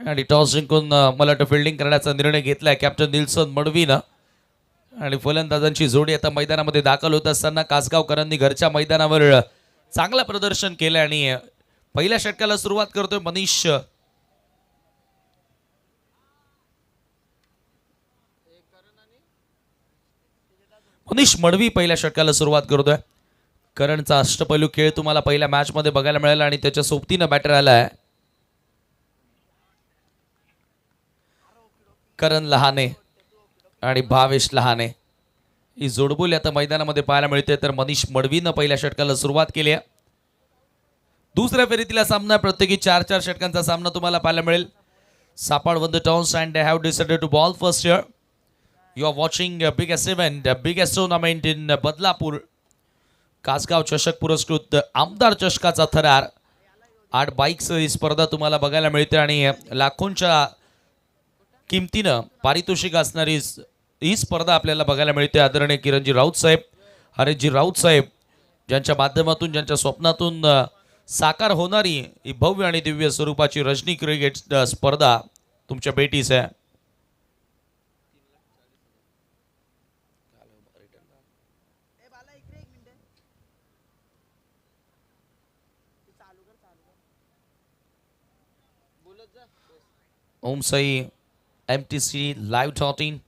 आणि टॉस जिंकून मला वाटतं फिल्डिंग करण्याचा निर्णय घेतलाय कॅप्टन निल्सन मडवीनं. आणि फलंदाजांची जोडी आता मैदानामध्ये दाखल होत असताना कासगावकरांनी घरच्या मैदानावर चांगलं प्रदर्शन केलं आणि पहिल्या षटकाला सुरुवात करतोय मनीष मडवी पहिल्या षटकाला सुरुवात करतोय. करणचा अष्टपैलू खेळ तुम्हाला पहिल्या मॅच मध्ये बघायला मिळाला आणि त्याच्या सोबतीनं बॅटर आलाय करण लहाने आणि भावेश लहाने. ही जोडबोली आता मैदानामध्ये पाहायला मिळते. तर मनीष मडवीनं पहिल्या षटकाला सुरुवात केली आहे. दुसऱ्या फेरीतला सामना प्रत्येकी 4-4 षटकांचा सामना तुम्हाला पाहायला मिळेल. सापाड won the toss and they have decided to bowl first here. You are watching biggest event, biggest tournament in Badlapur. Kasgaon चषक पुरस्कृत आमदार चषकाचा थरार 8 बाईक्स ही स्पर्धा तुम्हाला बघायला मिळते आणि लाखोंच्या किमतीनं पारितोषिक असणारी ही स्पर्धा आपल्याला बघायला मिळते. आदरणीय किरणजी राऊत साहेब, हरेशजी राऊत साहेब ज्यांच्या माध्यमातून, ज्यांच्या स्वप्नातून साकार होणारी ही भव्य आणि दिव्य स्वरूपाची रजनी क्रिकेट स्पर्धा तुमच्या भेटीस आहे. ओम साई MTC Live.in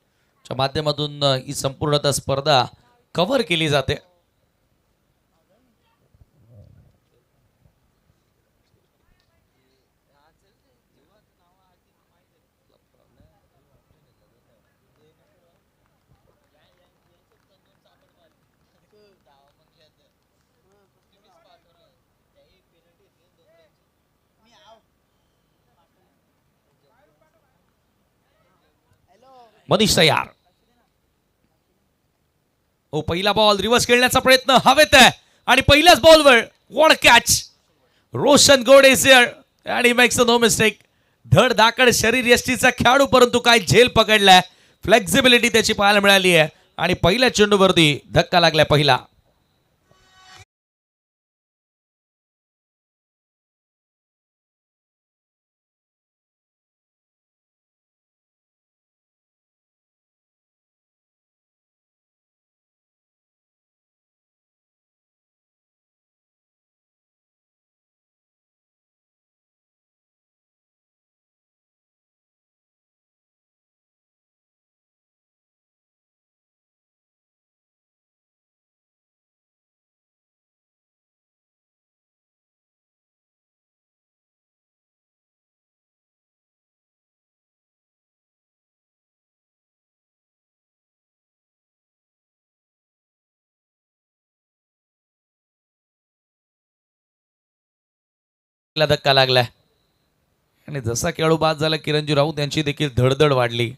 च्या माध्यमातून ही संपूर्ण स्पर्धा कव्हर केली जाते. मनीष तयार. ओ पहिला बॉल रिव्हर्स खेळण्याचा प्रयत्न हवेत आहे आणि पहिल्याच बॉलवर वॉड कॅच. रोशन गोडेसियर आणि मेक्स नो मिस्टेक. धड धाकड शरीर यष्टीचा खेळाडू, परंतु काय झेल पकडलाय. फ्लेक्झिबिलिटी त्याची पाहायला मिळाली आहे आणि पहिल्या चेंडूवरती धक्का लागलाय पहिला. धक्का लागलाय आणि जसा खेळाडू बाद झाला किरणजी राऊत यांची देखील धडधड वाढली.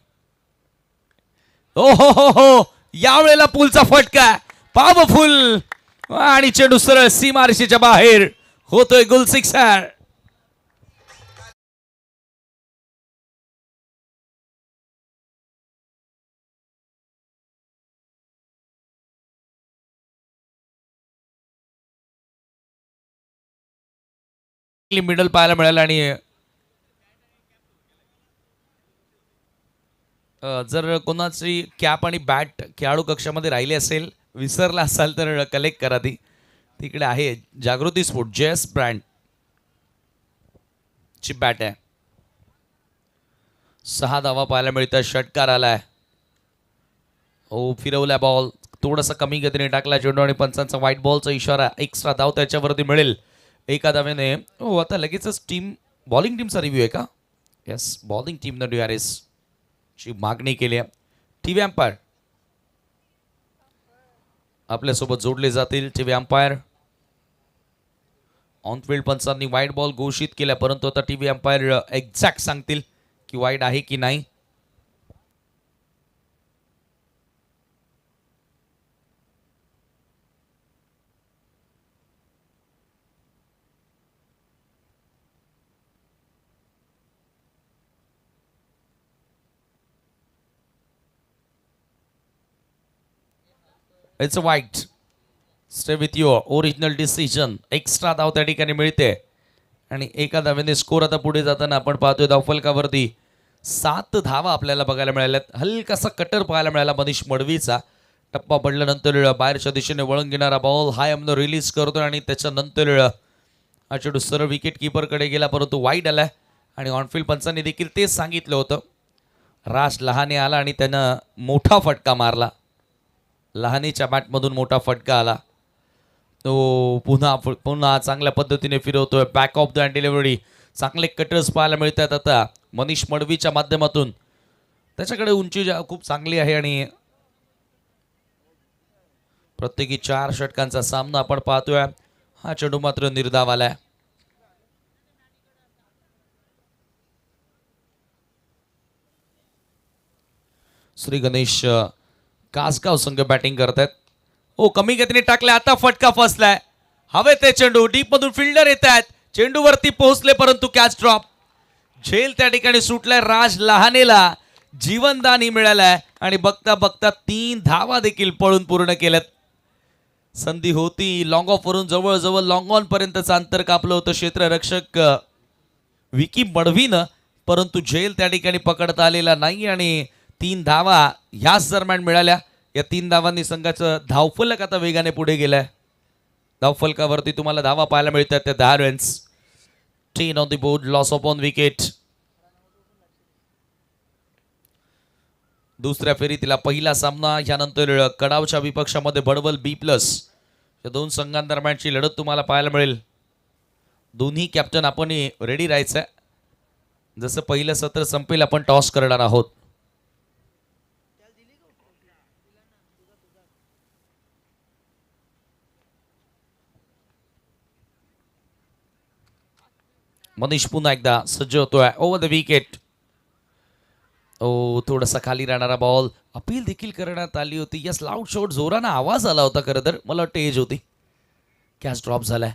ओ हो हो हो, यावेळेला पुलचा फटका पॉवरफुल आणि चेंडू सरळ सीमारेषेच्या बाहेर होतोय गुल सिक्सर. मिडल पाहायला मिळालं आणि जर कोणाची कॅप आणि बॅट खेळाडू कक्षामध्ये राहिली असेल, विसरला असाल तर कलेक्ट करा. ती तिकडे आहे. जागृती स्पोर्ट जेएस ब्रँड ची बॅट आहे. 6 धावा पाहायला मिळतात. षटकार आलाय. ओ फिरवला बॉल थोडासा कमी गतीने टाकला चेंडू आणि पंचांचा व्हाईट बॉलचा इशारा. एक्स्ट्रा धाव त्याच्यावरती मिळेल एका धावेने. हो आता लगेचच टीम बॉलिंग टीमचा रिव्ह्यू आहे का? येस, बॉलिंग टीमनं DRS ची मागणी केली आहे. टीव्ही अंपायर आपल्यासोबत जोडले जातील. टीव्ही अंपायर ऑनफिल्ड पंचांनी वाईड बॉल घोषित केला, परंतु आता टीव्ही अंपायर एक्झॅक्ट सांगतील की वाईड आहे की नाही. इट्स अ वाईट. Stay with your original decision. Extra धाव त्या ठिकाणी मिळते आणि एका धावेने स्कोर आता पुढे जाताना आपण पाहतोय धावफलकावरती 7 धावा आपल्याला बघायला मिळाल्यात. हलकासा कटर पाहायला मिळाला मनीष मडवीचा. टप्पा पडल्यानंतर बाहेरच्या दिशेने वळून घेणारा बॉल हाय अमन रिलीज करतो आणि त्याच्यानंतर हा चेंडू सरळ विकेट कीपरकडे गेला, परंतु वाईड आला आणि ऑनफिल्ड पंचांनी देखील तेच सांगितलं होतं. राज लहाने आला आणि त्यानं मोठा फटका मारला. लहानेच्या बॅटमधून मोठा फटका आला. तो पुन्हा चांगल्या पद्धतीने फिरवतोय. Back of the hand delivery. चांगले कटर्स पाहायला मिळतात आता मनीष मडवीच्या माध्यमातून. त्याच्याकडे उंची खूप चांगली आहे आणि प्रत्येकी 4 षटकांचा सामना आपण पाहतोय. हा चेंडू मात्र निर्धाव आलाय. श्री गणेश कासगाव संघ बॅटिंग करतात. ओ कमी गतीने टाकले. आता फटका फसलाय. हवेत ते चेंडू डीप मधून फिल्डर येत आहेत. चेंडूवरती पोहोचले परंतु कॅच ड्रॉप. झेल त्या ठिकाणी सुटलाय. राज लहानेला जीवनदानी मिळालाय आणि बघता बघता 3 धावा देखील पळून पूर्ण केल्यात. संधी होती लॉंग ऑफ वरून जवळजवळ लॉंग ऑन पर्यंतचं अंतर कापलं होतं क्षेत्ररक्षक विकी मडवीनं, परंतु झेल त्या ठिकाणी पकडता आलेला नाही आणि 3 धावा ह्याच दरम्यान मिळाल्या. या 3 धावांनी संघाचं धावफलक आता वेगाने पुढे गेलाय. धावफलकावरती तुम्हाला धावा पाहायला मिळतात त्या 10 runs. 10 on the board, loss of on wicket. दुसऱ्या फेरीतला पहिला सामना. यानंतर कडावच्या विपक्षामध्ये बडवल B+ या 2 संघांदरम्यानची लढत तुम्हाला पाहायला मिळेल. दोन्ही कॅप्टन आपण रेडी राहायचंय. जसं पहिलं सत्र संपेल आपण टॉस करणार आहोत. मनीष पुन्हा एकदा सज्ज होतोय. Over the wicket. थोडासा खाली राहणारा बॉल. अपील देखील करण्यात आली होती. यस, लाऊड शॉट जोरानं आवाज आला होता. खरं तर मला वाटतं एज होती. कॅच ड्रॉप झालाय.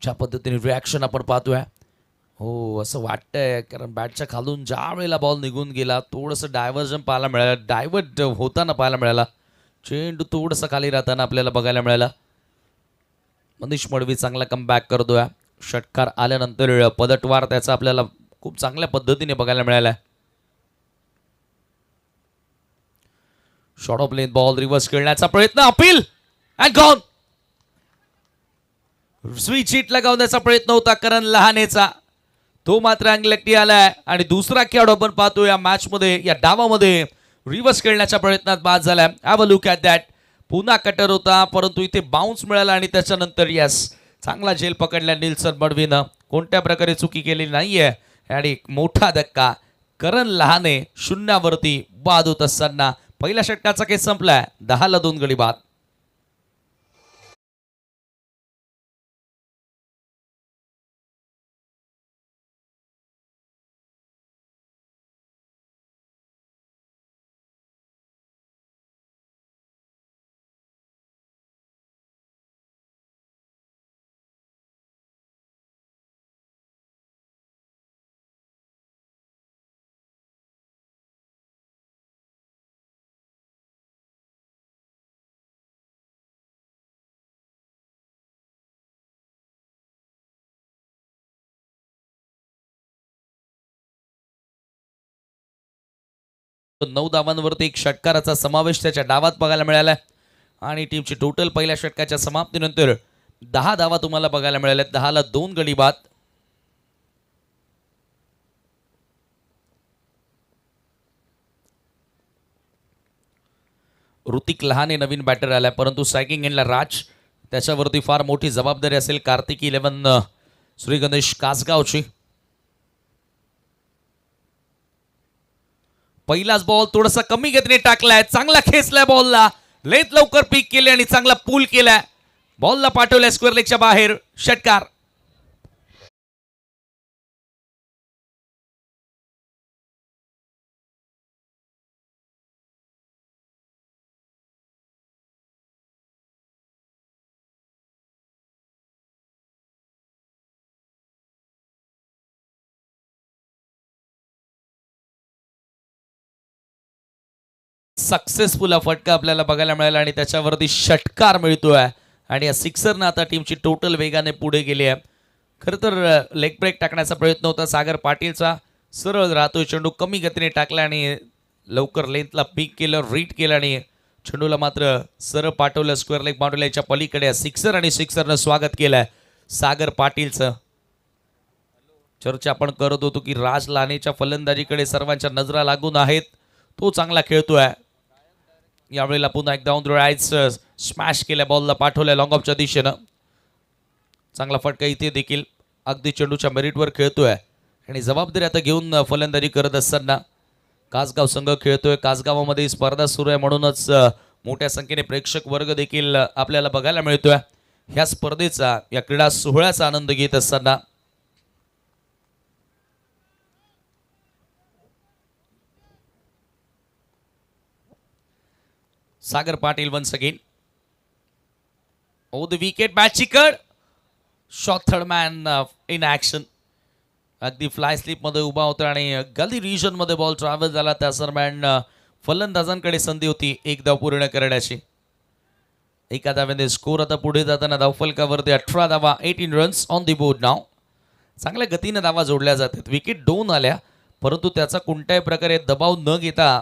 ज्या पद्धतीने रिॲक्शन आपण पाहतोय, हो असं वाटतंय, कारण बॅटच्या खालून ज्या वेळेला बॉल निघून गेला थोडंसं डायव्हर्जन पाहायला मिळालं. डायव्हर्ट होताना पाहायला मिळाला. चेंडू थोडंसं खाली राहताना आपल्याला बघायला मिळाला. मनीष मडवी चांगला कमबॅक करतोय. षटकार आल्यानंतर पलटवार त्याचा आपल्याला खूप चांगल्या पद्धतीने बघायला मिळाला. Short of length ball reverse खेळण्याचा प्रयत्न. Appeal and gone. Switch hit लगावण्याचा प्रयत्न होता करण लहानेचा. तो मात्र अँगलेक्टी आलाय आणि दुसरा खेळाडू आपण पाहतो या मॅच मध्ये, या डावामध्ये रिव्हर्स खेळण्याच्या प्रयत्नात बाद झालाय. Have a look at that. पुन्हा कटर होता परंतु इथे बाउन्स मिळाला आणि त्याच्यानंतर यस चांगला झेल पकडला निल्सन मडवीनं. कोणत्या प्रकारे चुकी केलेली नाहीये आणि मोठा धक्का. करण लहाने शून्यावरती बाद होत असताना पहिल्या षटकाचा केस संपलाय. 10-2 गडी बाद. तो 9 धावांवरती एक षटकाराचा समावेश त्याच्या डावात बघायला मिळाला आणि टीमची टोटल पहिल्या षटकाच्या समाप्तीनंतर 10 धावा तुम्हाला बघायला मिळाल्या. 10-2 गडी बाद. ऋतिक लहाने नवीन बॅटर आलाय, परंतु स्ट्रायकिंग एंडला राज, त्याच्यावरती फार मोठी जबाबदारी असेल कार्तिक 11 श्री गणेश कासगावची. पहिलाच बॉल थोडासा कमी गतीने टाकलाय. चांगला खेचलाय बॉलला. लेट लवकर पिक केले आणि चांगला पूल केलाय. बॉलला पाठवलाय स्क्वेअर लेगच्या बाहेर. षटकार. सक्सेसफुल फटका आपल्याला बघायला मिळाला आणि त्याच्यावरती षटकार मिळतोय आणि या सिक्सरनं आता टीमची टोटल वेगाने पुढे गेली आहे. खरं तर लेग ब्रेक टाकण्याचा प्रयत्न होता सागर पाटीलचा. सरळ राहतोय चेंडू, कमी गतीने टाकला आणि लवकर लेंथला पीक केलं, रीड केलं आणि चेंडूला मात्र सरळ पाठवलं स्क्वेअर लेग बाउंड्रीच्या पलीकडे. सिक्सर आणि सिक्सरनं स्वागत केलंय सागर पाटीलचं. चर्चा आपण करत होतो की राज लानेच्या फलंदाजीकडे सर्वांच्या नजरा लागून आहेत. तो चांगला खेळतोय. यावेळेला पुन्हा एकदा ऑन द राईट स्मॅश केल्या बॉलला पाठवल्या लॉंग ऑफच्या दिशेनं. चांगला फटका इथे देखील अगदी चेंडूच्या मेरिटवर खेळतोय आणि जबाबदारी आता घेऊन फलंदाजी करत असताना कासगाव संघ खेळतोय. कासगावामध्ये स्पर्धा सुरू आहे म्हणूनच मोठ्या संख्येने प्रेक्षक वर्ग देखील आपल्याला बघायला मिळतोय. ह्या स्पर्धेचा, या क्रीडा सोहळ्याचा आनंद घेत असताना Sagar Patil once again. Oh the wicket bat चिकड. Shot third man in action. अगदी फ्लाय स्लिपमध्ये उभा होता आणि गली रिजनमध्ये बॉल ट्रॅव्हल झाला. त्या दरम्यान फलंदाजांकडे संधी होती एक धाव पूर्ण करण्याची. एका धाव्याने स्कोर आता पुढे जाताना धावफलकावरती 18 धावा, 18 रन्स ऑन दी बोर्ड नाव. चांगल्या गतीने धावा जोडल्या जातात. विकेट 2 आल्या परंतु त्याचा कोणत्याही प्रकारे दबाव न घेता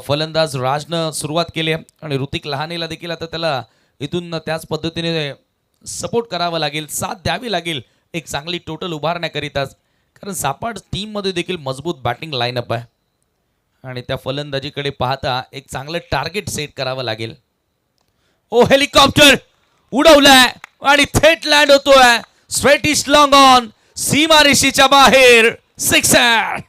फलंदाज राजनं सुरुवात केली आणि ऋतिक लहानेला देखील आता त्याला इथून त्याच पद्धतीने सपोर्ट करावा लागेल, साथ द्यावी लागेल एक चांगली टोटल उभारण्याकरिताच. कारण सापाड टीममध्ये देखील मजबूत बॅटिंग लाईनअप आहे आणि त्या फलंदाजीकडे पाहता एक चांगलं टार्गेट सेट करावं लागेल. ओ हेलिकॉप्टर उडवलाय आणि थेट लँड होतोय स्ट्रेट ईस्ट लॉंग ऑन सीमारेषेच्या बाहेर. Sixer.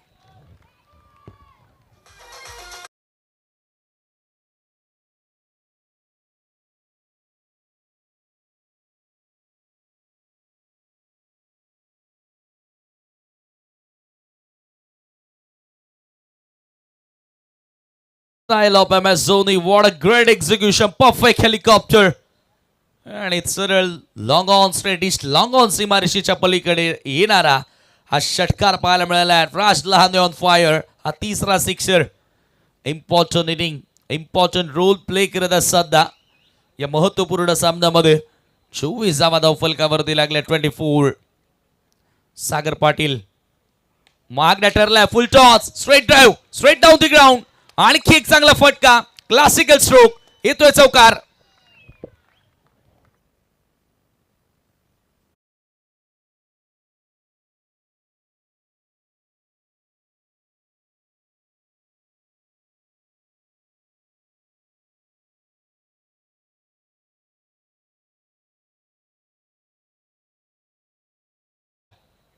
Style of MS Dhoni, what a great execution, perfect helicopter. आणि सरळ long on straight east long on सीमारेषेच्या पलीकडे येणारा हा षटकार पाहायला मिळाला. Raj Lahane on fire. हा तिसरा sixer. Important inning, important role play करत असताना या महत्वपूर्ण सामन्यामध्ये 24 धावा धावफलकावरती लागल्या. 24. सागर पाटील मागण्या ठरलाय. Full toss, straight drive, straight down the ground. आणखी एक चांगला फटका, क्लासिकल स्ट्रोक, येतोय चौकार.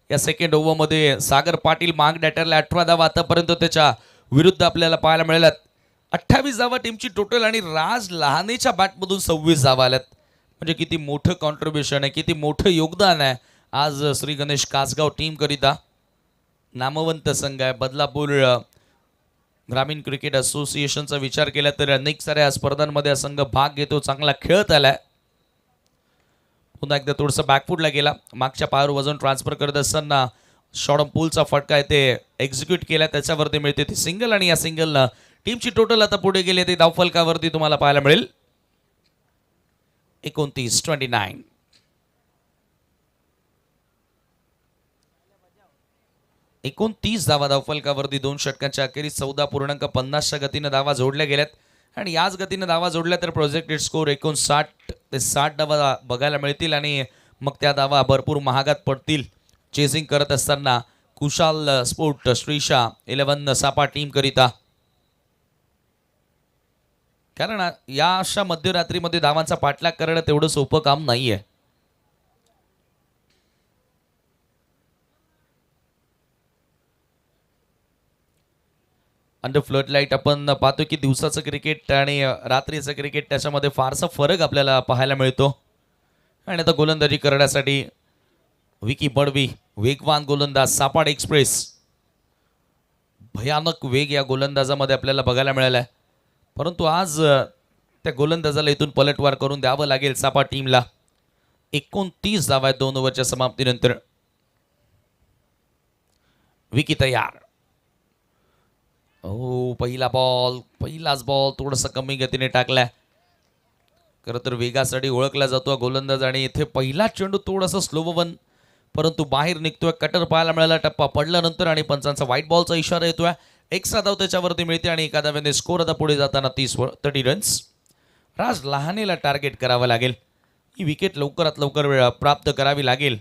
या सेकंड ओव्हरमध्ये सागर पाटील मागण्या ठरल्या. 18 धावा आतापर्यंत त्याच्या विरुद्ध आपल्याला पाहायला मिळाल्यात. 28 धावा टीमची टोटल आणि राज लहानेच्या बॅटमधून 26 धावा आल्यात. म्हणजे किती मोठं कॉन्ट्रीब्युशन आहे, किती मोठं योगदान आहे आज श्री गणेश कासगाव टीम करिता. नामवंत संघ आहे. बदलापूर ग्रामीण क्रिकेट असोसिएशनचा विचार केला तर अनेक साऱ्या स्पर्धांमध्ये हा संघ भाग घेतो, चांगला खेळत आलाय. पुन्हा एकदा थोडंसं बॅकफूटला गेला. मागच्या पायावर वजन ट्रान्सफर करत असताना शॉर्ट पूलचा फटका येते एक्झिक्यूट केला, त्याच्यावरती मिळते ती सिंगल आणि या सिंगलनं टीमची टोटल आता पुढे गेली ते धावफलकावरती तुम्हाला पाहायला मिळेल 29-29. धावा धावफलकावरती 2 षटकांच्या अखेरीस 14.50च्या गतीनं धावा जोडल्या गेल्यात आणि याच गतीनं धावा जोडल्या तर प्रोजेक्टेड स्कोर 59 ते 60 धावा बघायला मिळतील आणि मग त्या धावा भरपूर महागात पडतील. चेसिंग करत असताना कुशाल स्पोर्ट श्रीशा 11 सापा टीम करिता. कारण या अशा मध्यरात्रीमध्ये धावांचा पाठलाग करणं तेवढं सोपं काम नाहीये. अंडर फ्लड लाईट आपण पाहतो की दिवसाचं क्रिकेट आणि रात्रीचं क्रिकेट त्याच्यामध्ये फारसा फरक आपल्याला पाहायला मिळतो. आणि आता गोलंदाजी करण्यासाठी विकी बडवी वेगवान गोलंदाज, सापाड एक्सप्रेस, भयानक वेग या गोलंदाजामध्ये आपल्याला बघायला मिळाला आहे. परंतु आज त्या गोलंदाजाला इथून पलटवार करून द्यावं लागेल सापा टीमला. 29 धावा आहेत 2 ओव्हरच्या समाप्तीनंतर. विकी तयार. पहिलाच बॉल थोडासा कमी गतीने टाकलाय. खरं तर वेगासाठी ओळखला जातो गोलंदाज आणि इथे पहिला चेंडू थोडासा स्लो वन परंतु बाहेर निघतोय. कटर पाहायला मिळाला, टप्पा पडल्यानंतर आणि पंचांचा व्हाईट बॉलचा इशारा येतोय. एक्स्ट्रा धाव त्याच्यावरती मिळते आणि एका धाव्याने स्कोर आता पुढे जाताना 30 रन्स. राज लहानेला टार्गेट करावं लागेल. ही विकेट लवकरात लवकर प्राप्त करावी लागेल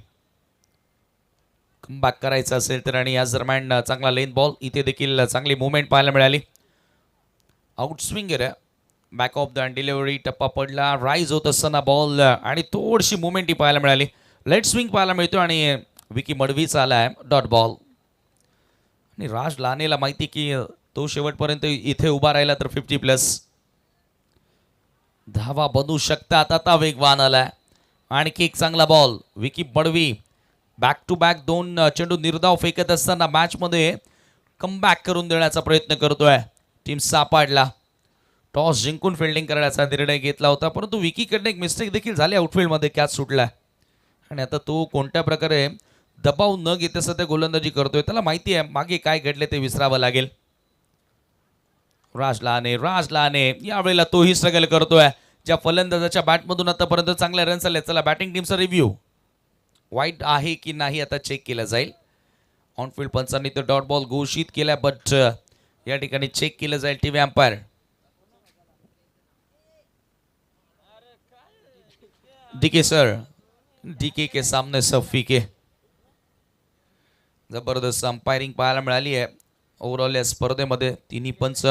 कमबॅक करायचं असेल तर. आणि याच दरम्यान चांगला लेन बॉल, इथे देखील चांगली मुवमेंट पाहायला मिळाली. Out swing back of the delivery, टप्पा पडला, राईज होत असताना बॉल आणि थोडीशी मुवमेंट ही पाहायला मिळाली. लेट स्विंग पाहायला मिळतो आणि विकी मडवीचा आला आहे डॉट बॉल. आणि राज लानेला माहिती की तो शेवटपर्यंत इथे उभा राहिला तर 50+ धावा बनू शकतात. आता वेगवान आलाय, आणखी एक चांगला ball. Vicky Madvi back to back 2 चेंडू निर्धाव फेकत असताना मॅचमध्ये कमबॅक करून देण्याचा प्रयत्न करतोय. टीम सापडला. टॉस जिंकून फिल्डिंग करण्याचा निर्णय घेतला होता, परंतु विकीकडनं एक मिस्टेक देखील झाली. आउटफील्डमध्ये कॅच सुटला आणि आता तो कोणत्या प्रकारे दबाव न घेता सध्या गोलंदाजी करतोय. त्याला माहिती आहे मागे काय घडले ते विसरावं लागेल. राज लहाने यावेळेला तोही स्ट्रगल करतोय. ज्या फलंदाजाच्या बॅटमधून आतापर्यंत चांगल्या रन्स आले. चला बॅटिंग टीमचा रिव्ह्यू वाईट आहे की नाही आता चेक केला जाईल. ऑनफिल्ड पंचांनी तो डॉट बॉल घोषित केला, बट या ठिकाणी चेक केलं जाईल TV umpire. DK sir, DK के सामने सफी के. जबरदस्त अंपायरिंग पाहायला मिळाली आहे ओव्हरऑल या स्पर्धेमध्ये. तिन्ही पंच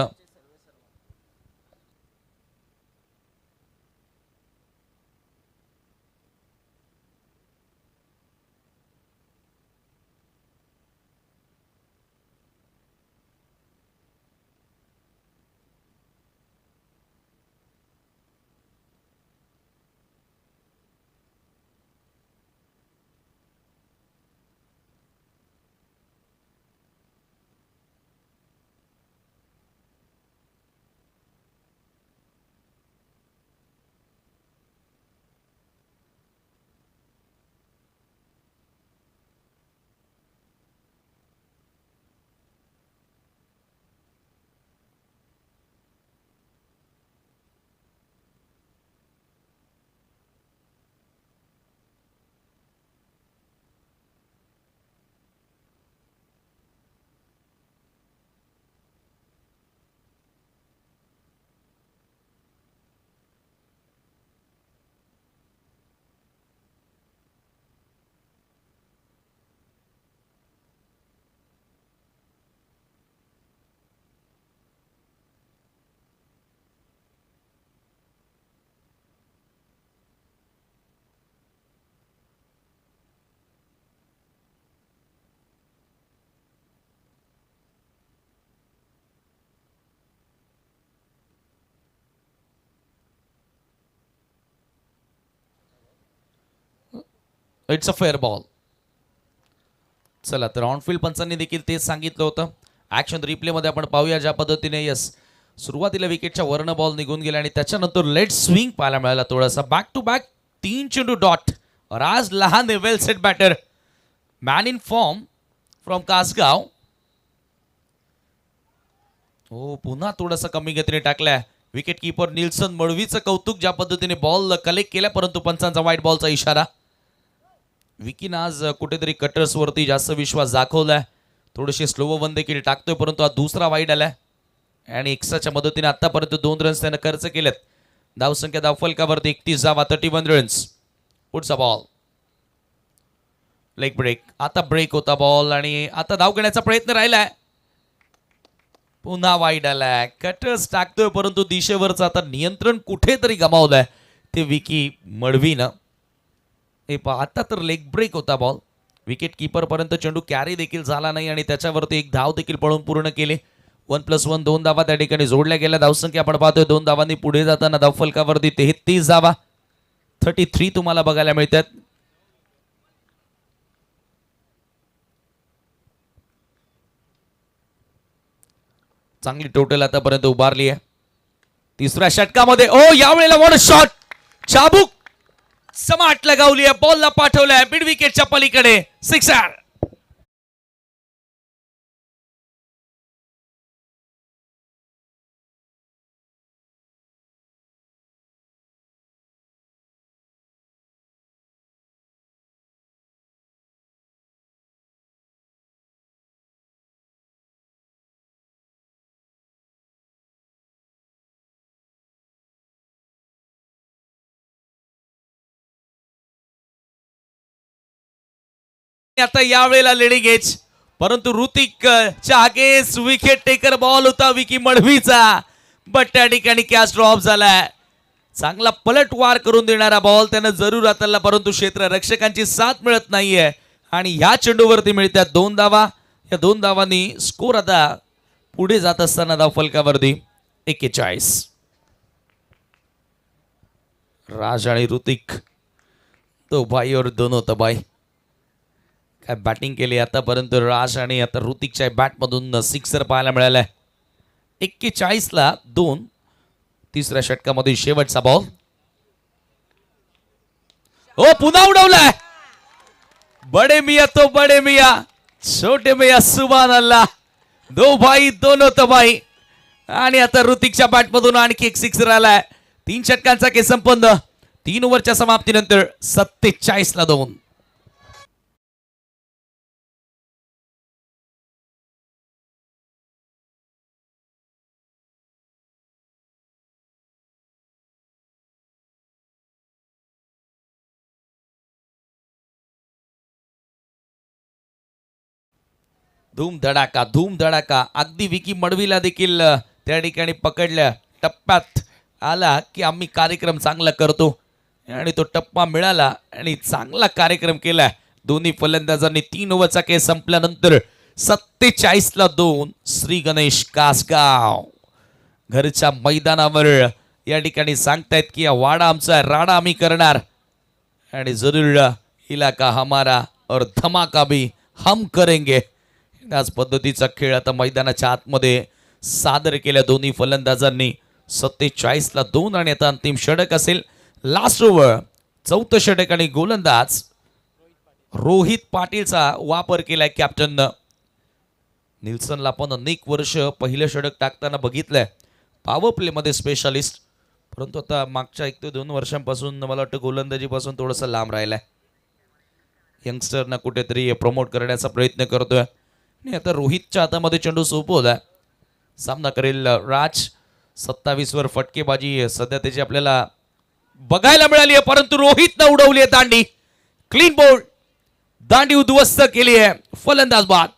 इट्स अ फेअर बॉल. चला तर ऑनफिल्ड पंचांनी देखील तेच सांगितलं होतं. ॲक्शन रिप्लेमध्ये आपण पाहूया ज्या पद्धतीने. यस, सुरुवातीला विकेटच्या वरनं बॉल निघून गेला आणि त्याच्यानंतर लेट स्विंग पाहायला मिळाला थोडासा. बॅक टू बॅक 3 चेंडू डॉट. Raj Lahane well set batter, man in form from Kasgaon. हो, पुन्हा थोडासा कमी गतीने टाकलाय. विकेट किपर निल्सन मडवीचं कौतुक ज्या पद्धतीने बॉल कलेक्ट केला, परंतु पंचांचा व्हाईट बॉलचा इशारा. विकीनं आज कुठेतरी कटर्सवरती जास्त विश्वास दाखवलाय. थोडेसे स्लो वन देखील टाकतोय, परंतु हा दुसरा वाईड आलाय आणि एक्स्ट्राच्या मदतीने आतापर्यंत 2 रन्स त्यानं खर्च केलेत. धावसंख्या धावफलकावरती 31 धावा, 31 रन्स. पुढचा बॉल लेग ब्रेक. आता ब्रेक होता बॉल आणि आता धाव घेण्याचा प्रयत्न राहिलाय. पुन्हा वाईड आलाय. कटर्स टाकतोय, परंतु दिशेवरचं आता नियंत्रण कुठेतरी गमावलंय ते विकी मडवीनं. हे पहा, आता तर लेग ब्रेक होता बॉल. विकेट किपर पर्यंत चेंडू कॅरी देखील झाला नाही आणि त्याच्यावरती एक धाव देखील पळून पूर्ण केले. 1+1 2 धावा त्या ठिकाणी जोडल्या गेल्या. धावसंख्या आपण पाहतोय 2 धावांनी पुढे जाताना धावफलकावरती 33 धावा, 33 तुम्हाला बघायला मिळतात. चांगली टोटल आतापर्यंत उभारली आहे. तिसऱ्या षटकामध्ये ओ यावेळेला वॉट शॉट. चाबूक समाट लगावली आहे, बॉलला पाठवलाय मिड विकेटच्या पलीकडे. सिक्सर. आता यावेळेला लेडिंग एज, परंतु ऋतिक च्या अगेन्स्ट विकेट टेकर बॉल होता विकी मडवीचा, बट त्या ठिकाणी कॅच ड्रॉप झालाय. चांगला पलटवार करून देणारा बॉल त्यानं जरूर हाताळला, परंतु क्षेत्र रक्षकांची साथ मिळत नाहीये आणि ह्या चेंडूवरती मिळतात 2 धावा. या 2 धावांनी स्कोर आता पुढे जात असताना धाव फलकावरती 41. राज आणि ऋतिक तो भाई और दोनों तबाई काय बॅटिंग केली आतापर्यंत राज आणि आता ऋतिकच्या बॅटमधून सिक्सर पाहायला मिळालाय. 41 ला 2. तिसऱ्या षटकामध्ये शेवटचा बॉल. ओ पुन्हा उडवलाय. बडे मिया तो बडे मिया, छोटे मिया सुभान अल्लाह, दो भाई दोनों तबाई. आणि आता ऋतिकच्या बॅटमधून आणखी एक सिक्सर आलाय. 3 षटकांचा खेळ संपन्न. 3 ओव्हरच्या समाप्तीनंतर 47 ला 2. धूम धडाका अगदी विकी मडवीला देखील त्या ठिकाणी पकडल्या टप्प्यात आला की आम्ही कार्यक्रम चांगला करतो आणि तो टप्पा मिळाला आणि चांगला कार्यक्रम केला. दोन्ही फलंदाजांनी 3 ओव्हरचा खेळ संपल्यानंतर 47 ला 2. श्री गणेश कासगाव घरच्या मैदानावर या ठिकाणी सांगतायत की या वाडा आमचा राडा आम्ही करणार आणि जरूर इलाका हमारा और धमाका भी हम करेंगे. त्याच पद्धतीचा खेळ आता मैदानाच्या आतमध्ये सादर केल्या दोन्ही फलंदाजांनी. 47 ला 2 आणि आता अंतिम षटक असेल. लास्ट ओव्हर 4थं षटक आणि गोलंदाज रोहित पाटीलचा वापर केलाय कॅप्टन निल्सनला. पण अनेक वर्ष पहिलं षटक टाकताना बघितलंय, पॉवर प्ले मध्ये स्पेशालिस्ट, परंतु आता मागच्या 1 ते 2 वर्षांपासून मला वाटतं गोलंदाजीपासून थोडंसं लांब राहिलाय. यंगस्टरना कुठेतरी प्रमोट करण्याचा प्रयत्न करतोय आणि आता रोहितच्या हातामध्ये चेंडू सोपवलाय. सामना करेल राज. 27 वर फटकेबाजी सध्या त्याची आपल्याला बघायला मिळाली आहे, परंतु रोहितनं उडवली आहे दांडी. क्लीन बोल्ड, दांडी उद्ध्वस्त केली आहे. फलंदाज बाद.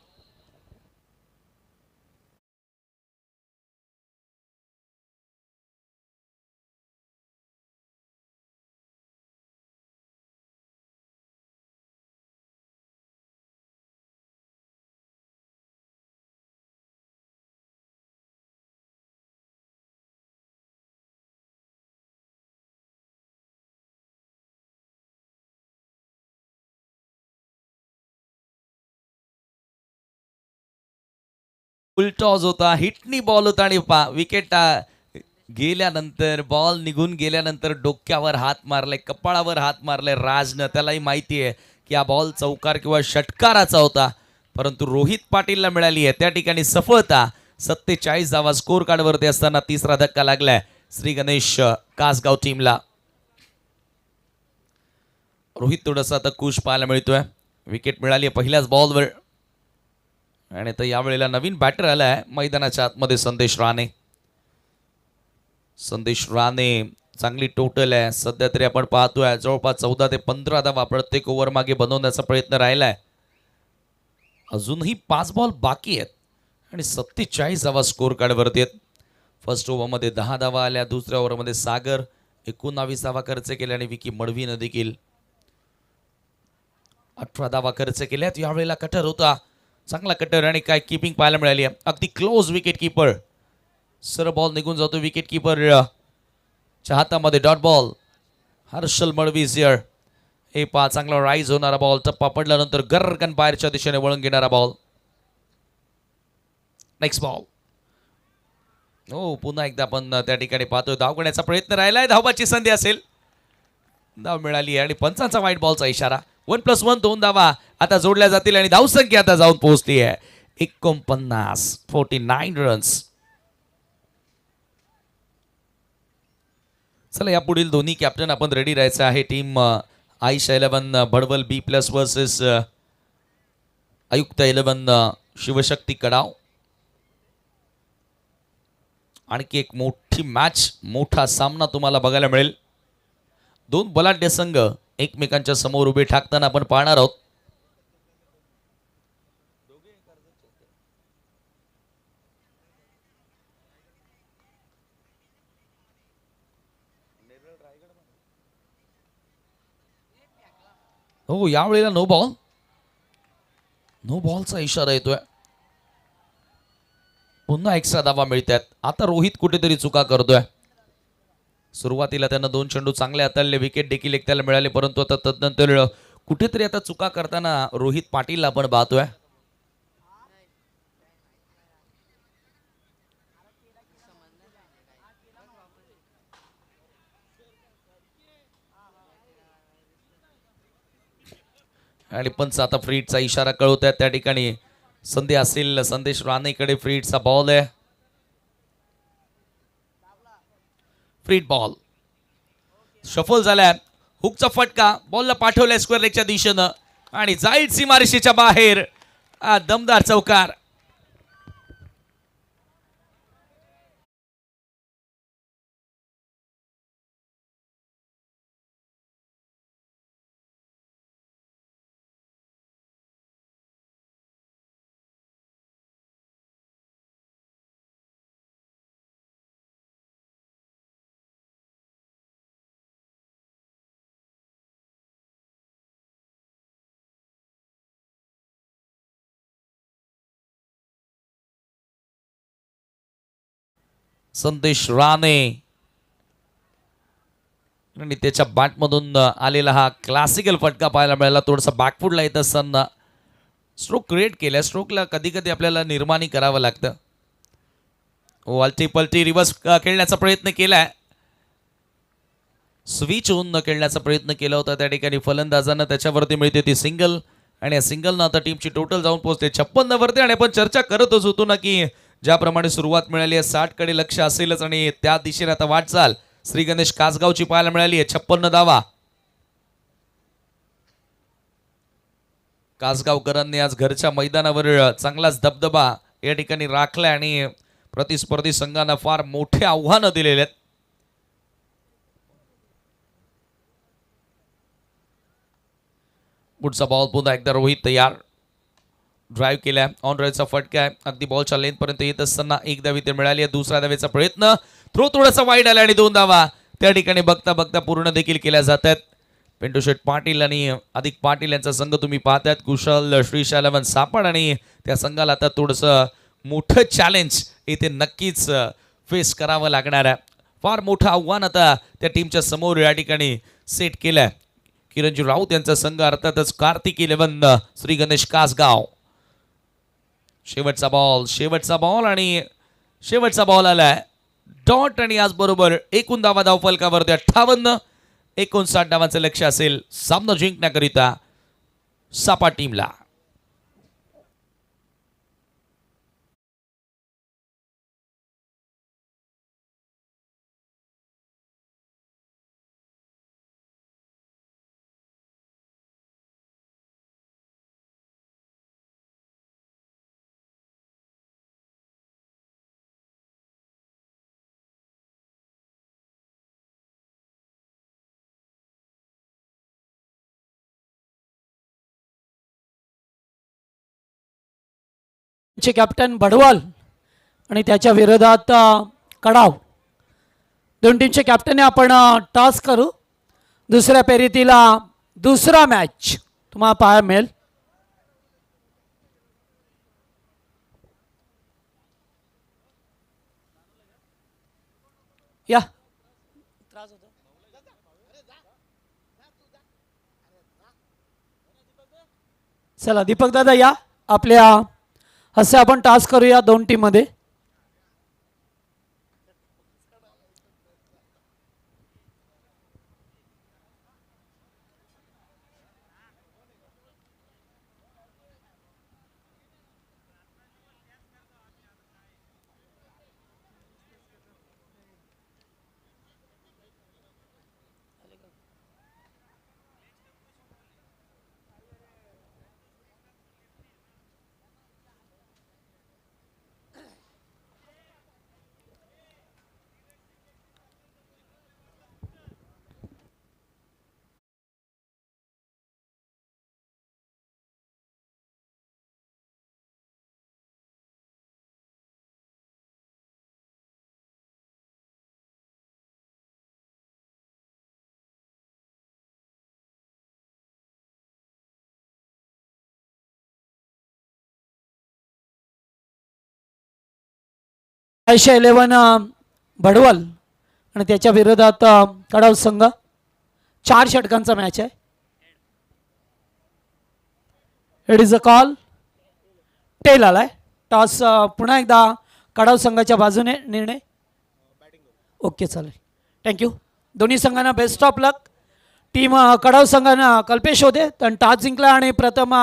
टॉस होता, हिटनी बॉल होता आणि विकेट गेल्यानंतर बॉल निघून गेल्यानंतर डोक्यावर हात मारलाय, कपाळावर हात मारलाय राजनं. त्यालाही माहिती आहे की हा बॉल चौकार किंवा षटकाराचा होता, परंतु रोहित पाटीलला मिळाली आहे त्या ठिकाणी सफलता. 47 धावा स्कोर कार्डवरती असताना तिसरा धक्का लागलाय श्री गणेश कासगाव टीमला. रोहित थोडासा आता खुश पाहायला मिळतोय. विकेट मिळाली आहे पहिल्याच बॉलवर आणि तर यावेळेला नवीन बॅटर आलाय मैदानाच्या आतमध्ये संदेश राणे. संदेश राणे चांगली टोटल आहे सध्या तरी आपण पाहतोय जवळपास 14 ते 15 धावा प्रत्येक ओव्हर मागे बनवण्याचा प्रयत्न राहिलाय. अजूनही 5 बॉल बाकी आहेत आणि 47 धावा स्कोर कार्डवरती आहेत. फर्स्ट ओव्हरमध्ये 10 धावा आल्या, दुसऱ्या ओव्हरमध्ये सागर 19 धावा खर्च केल्या आणि विकी मडवीनं देखील 18 धावा खर्च केल्यात. यावेळेला कटर होता, चांगला कटर आणि काय किपिंग पाहायला मिळाली आहे. अगदी क्लोज विकेट कीपर. सर बॉल निघून जातो विकेट कीपर च्या हातामध्ये. डॉट बॉल हर्षल मडवीसियर. हे पा चांगला राईज होणारा बॉल, टप्पा पडल्यानंतर गरकन बाहेरच्या दिशेने वळून घेणारा बॉल. Next ball. हो पुन्हा एकदा आपण त्या ठिकाणी पाहतोय धाव घेण्याचा प्रयत्न राहिलाय. धावाची संधी असेल, धाव मिळाली आणि पंचांचा वाईट बॉलचा इशारा. 1+1 2 धावा आता जोडल्या जातील आणि धावसंख्या आता जाऊन पोहोचली आहे 49 रन्स. चला या पुढील दोन्ही कॅप्टन आपण रेडी राहायचं आहे. टीम आयुष 11 भडवल B+ वर्सेस आयुक्त 11 शिवशक्ती कडाव. आणखी एक मोठी मॅच, मोठा सामना तुम्हाला बघायला मिळेल. 2 बलाढ्य संघ एकमेकांच्या समोर उभे ठाकताना आपण पाहणार आहोत. हो, यावेळेला नो बॉल. नो बॉलचा इशारा येतोय. पुन्हा एक्स्ट्रा धावा मिळतात. आता रोहित कुठेतरी चुका करतोय. सुरुवातीला त्यानं 2 चेंडू चांगले हाताळले, विकेट देखील एक त्याला मिळाले, परंतु आता तदनंतर कुठेतरी आता चुका करताना रोहित पाटीलला आपण पाहतोय. आणि पंच आता फ्रीटचा इशारा कळवत आहेत. त्या ठिकाणी संधी असेल संदेश राणेकडे. फ्रीटचा बॉल आहे. फ्रीट बॉल शफल झालाय. हुकचा फटका, बॉलला पाठवलाय स्क्वेअर लेगच्या दिशेनं आणि जाईल सीमारेषेच्या बाहेर. दमदार चौकार. संदेश राणे आणि त्याच्या बॅटमधून आलेला हा क्लासिकल फटका पाहायला मिळाला. थोडासा बॅकफुटला येत असताना स्ट्रोक क्रिएट केल्या. स्ट्रोकला कधी कधी आपल्याला निर्माणी करावं लागतं. वालटी पलटी रिव्हर्स खेळण्याचा प्रयत्न केलाय. स्विच होऊन न खेळण्याचा प्रयत्न केला होता. त्या ठिकाणी फलंदाजांना त्याच्यावरती मिळते ती सिंगल आणि या सिंगलनं आता टीमची टोटल जाऊन पोहोचते 56 वरती. आणि आपण चर्चा करतच होतो ना की ज्याप्रमाणे सुरुवात मिळाली आहे 60 कडे लक्ष असेलच आणि त्या दिशेने आता वाटचाल श्री गणेश कासगावची पाहायला मिळाली आहे. 56 धावा. कासगावकरांनी आज घरच्या मैदानावर चांगलाच दबदबा या ठिकाणी राखलाय आणि प्रतिस्पर्धी संघांना फार मोठे आव्हानं दिलेले आहेत. पुढचा बॉल पुन्हा एकदा रोहित तयार. ड्राईव्ह केलाय. ऑन ड्राईव्हचा फटका आहे. अगदी बॉलच्या लेन पर्यंत येत असताना एक धाव इथे मिळाली आहे. दुसऱ्या धावेचा प्रयत्न. थ्रो थोडासा वाईड आला आणि 2 धावा त्या ठिकाणी बघता बघता पूर्ण देखील केल्या जातात. पिंटू शेठ पाटील आणि अधिक पाटील यांचा संघ तुम्ही पाहतायत. कुशल श्रीशालवन सापड आणि त्या संघाला आता थोडंसं मोठं चॅलेंज इथे नक्कीच फेस करावं लागणार आहे. फार मोठं आव्हान आता त्या टीमच्या समोर या ठिकाणी सेट केलंय. किरणजी राऊत यांचा संघ अर्थातच कार्तिक 11 श्री गणेश कासगाव. शेवटचा बॉल आणि शेवटचा बॉल आलाय डॉट आणि आज बरोबर एकूण धावा धावफलकावरती 58. 59 धावांचं लक्ष असेल सामना जिंकण्याकरिता सापा टीमला. चे कॅप्टन बडवाल आणि त्याच्या विरोधात कडाव. दोन टीमचे कॅप्टन आपण टॉस करू. दुसऱ्या फेरीतीला दुसरा मॅच तुम्हाला पाहायला मिळेल. या चला दीपक दादा या आपल्या असे आपण टास्क करूया दोन टीम मध्ये. 11 भडवल आणि त्याच्या विरोधात कडाव संघ. 4 षटकांचा मॅच आहे. It is a call. Tail आलाय. टॉस पुन्हा एकदा कडाव संघाच्या बाजूने निर्णय. ओके चालेल. थँक्यू. दोन्ही संघांना best of luck. Team Kadav संघानं कल्पेश होते तर टॉस जिंकला आणि प्रथम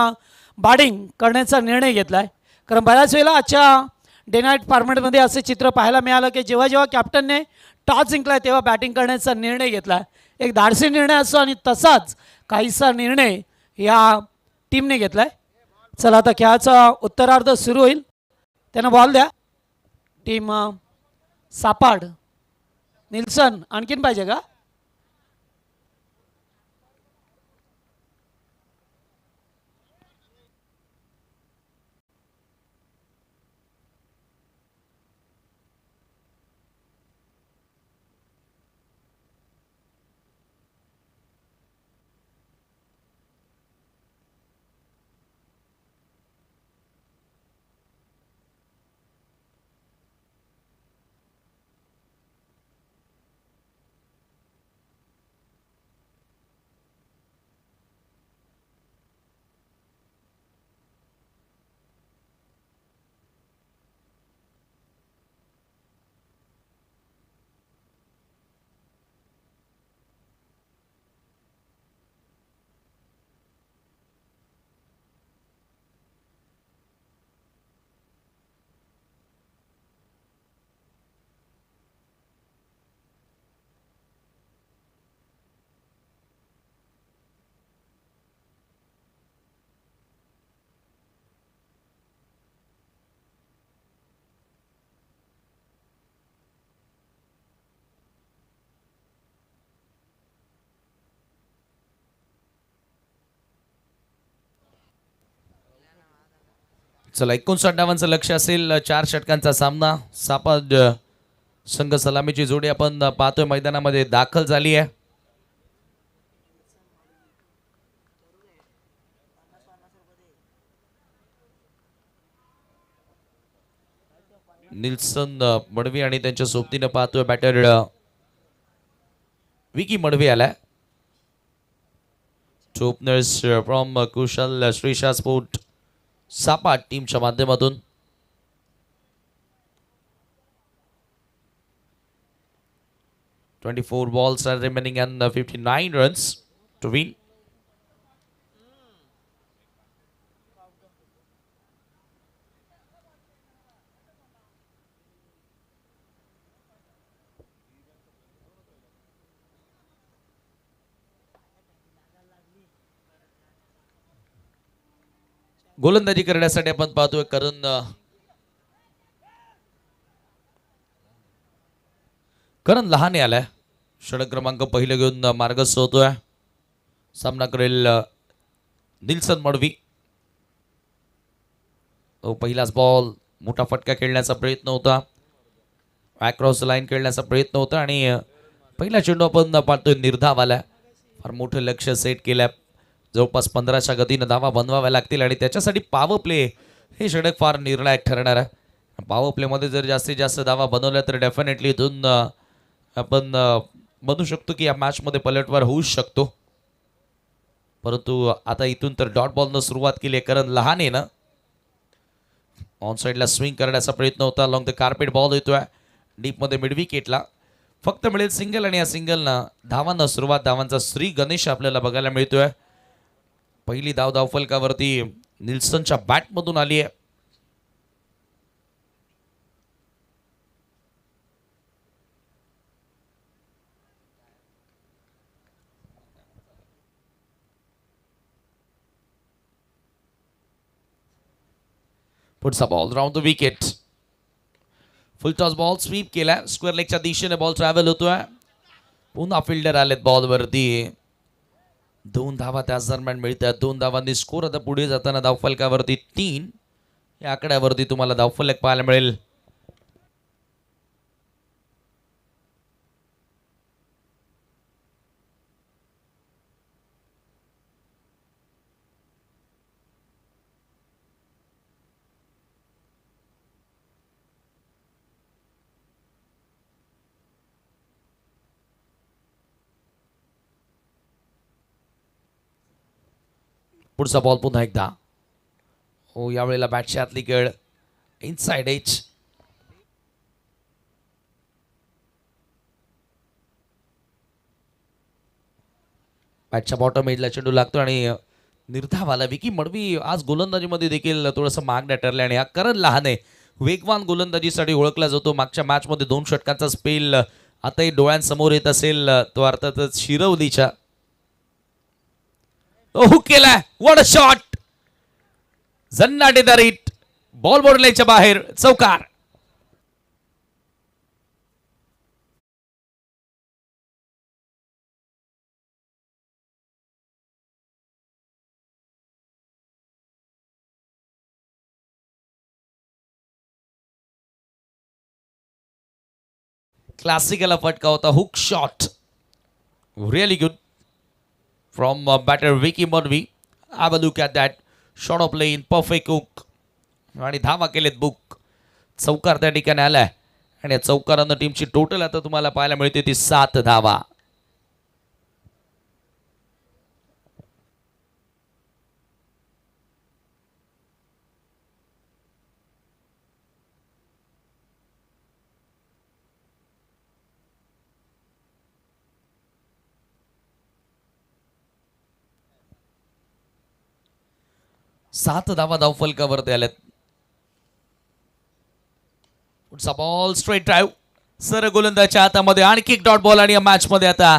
बॅटिंग करण्याचा निर्णय घेतला आहे. कारण बऱ्याच वेळेला आजच्या डे नाईट फॉर्मॅटमध्ये असे चित्र पाहायला मिळालं की जेव्हा जेव्हा कॅप्टनने टॉस जिंकला तेव्हा बॅटिंग करण्याचा निर्णय घेतला. एक धाडसी निर्णय असतो आणि तसाच काहीसा निर्णय या टीमने घेतला आहे. चला आता खेळाचा उत्तरार्ध सुरू होईल. त्यांना बॉल द्या. टीम सापाड निल्सन आणखीन पाहिजे का? चला 59 धावांचं लक्ष असेल. 4 षटकांचा सामना. सापाद संघ सलामीची जोडी आपण पाहतोय मैदानामध्ये दाखल झाली आहे. निल्सन मडवी आणि त्यांच्या सोबतीनं पाहतोय बॅटर विकी मडवी आलाय. Openers from Kushal Shrisha sport सापाट टीमच्या माध्यमातून. "24 balls are remaining and 59 runs to win." गोलंदाजी करण्यासाठी आपण पाहतोय करण लहाने आलाय. षटक क्रमांक पहिलं घेऊन मार्गस्थ होतोय. सामना करेल निल्सन मडवी. तो पहिलाच बॉल मोठा फटका खेळण्याचा प्रयत्न होता. अक्रॉस लाईन खेळण्याचा प्रयत्न होता आणि पहिला चेंडू आपण पाहतोय निर्धाव आलाय. फार मोठं लक्ष सेट केलंय. जवळपास 15च्या गतीनं धावा बनवाव्या लागतील आणि त्याच्यासाठी पॉवर प्ले हे षटक फार निर्णायक ठरणार आहे. पॉवर प्लेमध्ये जर जास्तीत जास्त धावा बनवल्या तर डेफिनेटली इथून आपण म्हणू शकतो की या मॅचमध्ये पलटवार होऊच शकतो. परंतु आता इथून तर डॉट बॉलनं सुरुवात केली आहे करण लहानेनं. ऑन साईडला स्विंग करण्याचा प्रयत्न होता. लॉंग द कार्पेट बॉल येतोय डीपमध्ये मिड विकेटला. फक्त मिळेल सिंगल आणि या सिंगलनं धावांना सुरुवात. धावांचा श्री गणेश आपल्याला बघायला मिळतोय. पहिली धाव धावफलकावरती निल्सनच्या बॅटमधून आली आहे. पुढचा ball round the wicket. Full toss ball sweep केला. स्क्वेअर लेगच्या दिशेने बॉल ट्रॅव्हल होतोय. पुन्हा फिल्डर आलेत बॉलवरती. 2 धावा त्याच दरम्यान मिळतात. 2 धावांनी स्कोर. आता पुढे जाताना धावफलकावरती 3 या आकड्यावरती तुम्हाला धावफलक पाहायला मिळेल. पुढचा बॉल पुन्हा एकदा. हो, यावेळेला बॅटच्या आतली गळ इनसाइड एज. बॅटच्या बॉटम एजला चेंडू लागतो आणि निर्धावाला. विकी मडवी आज गोलंदाजीमध्ये देखील थोडंसं मागण्या ठरल्या आणि हा करण लहाने वेगवान गोलंदाजीसाठी ओळखला जातो. मागच्या मॅचमध्ये 2 षटकांचा स्पेल आताही डोळ्यांसमोर येत असेल तो अर्थातच शिरवलीच्या. हुक केलाय. What a shot. जन्नाटे द रिट. बॉल बोर्डलाईनच्या बाहेर. चौकार. क्लासिकला फटका होता. Hook shot. Really good from batter Vicky Madvi. Have a look at that shot off लेन. परफेक्ट हुक आणि धावा केलेत बुक. चौकार त्या ठिकाणी आलाय आणि या चौकारानं टीमची टोटल आता तुम्हाला पाहायला मिळते ती 7 धावा. सात धावा धावफलकावरती आल्यात. पुढचा बॉल स्ट्रेट ड्राईव्ह. सर गोलंदाजच्या हातामध्ये आणखी एक डॉट बॉल आणि या मॅच मध्ये आता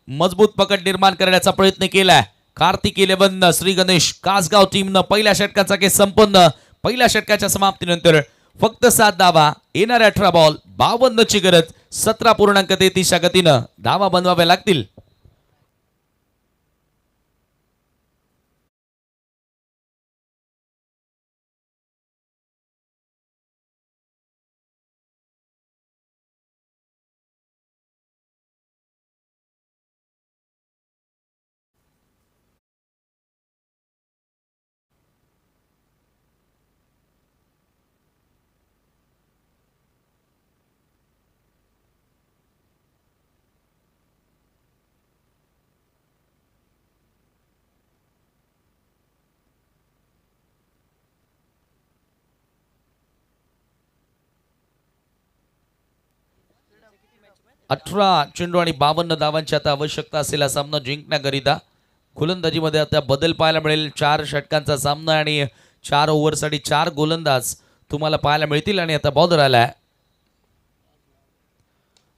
मजबूत पकड निर्माण करण्याचा प्रयत्न केलाय. कार्तिक 11 श्री गणेश कासगाव टीमनं पहिल्या षटकाचा खेळ संपन्न. पहिल्या षटकाच्या समाप्तीनंतर फक्त 7 धावा. येणाऱ्या 18 बॉल 52 ची गरज. 17.33 गतीनं धावा बनवाव्या लागतील. अठरा चेंडू आणि 52 धावांची आता आवश्यकता असलेला सामना जिंकण्याकरिता गोलंदाजीमध्ये आता बदल पाहायला मिळेल. 4 षटकांचा सामना आणि 4 ओव्हरसाठी 4 गोलंदाज तुम्हाला पाहायला मिळतील. आणि आता बॉलर आलाय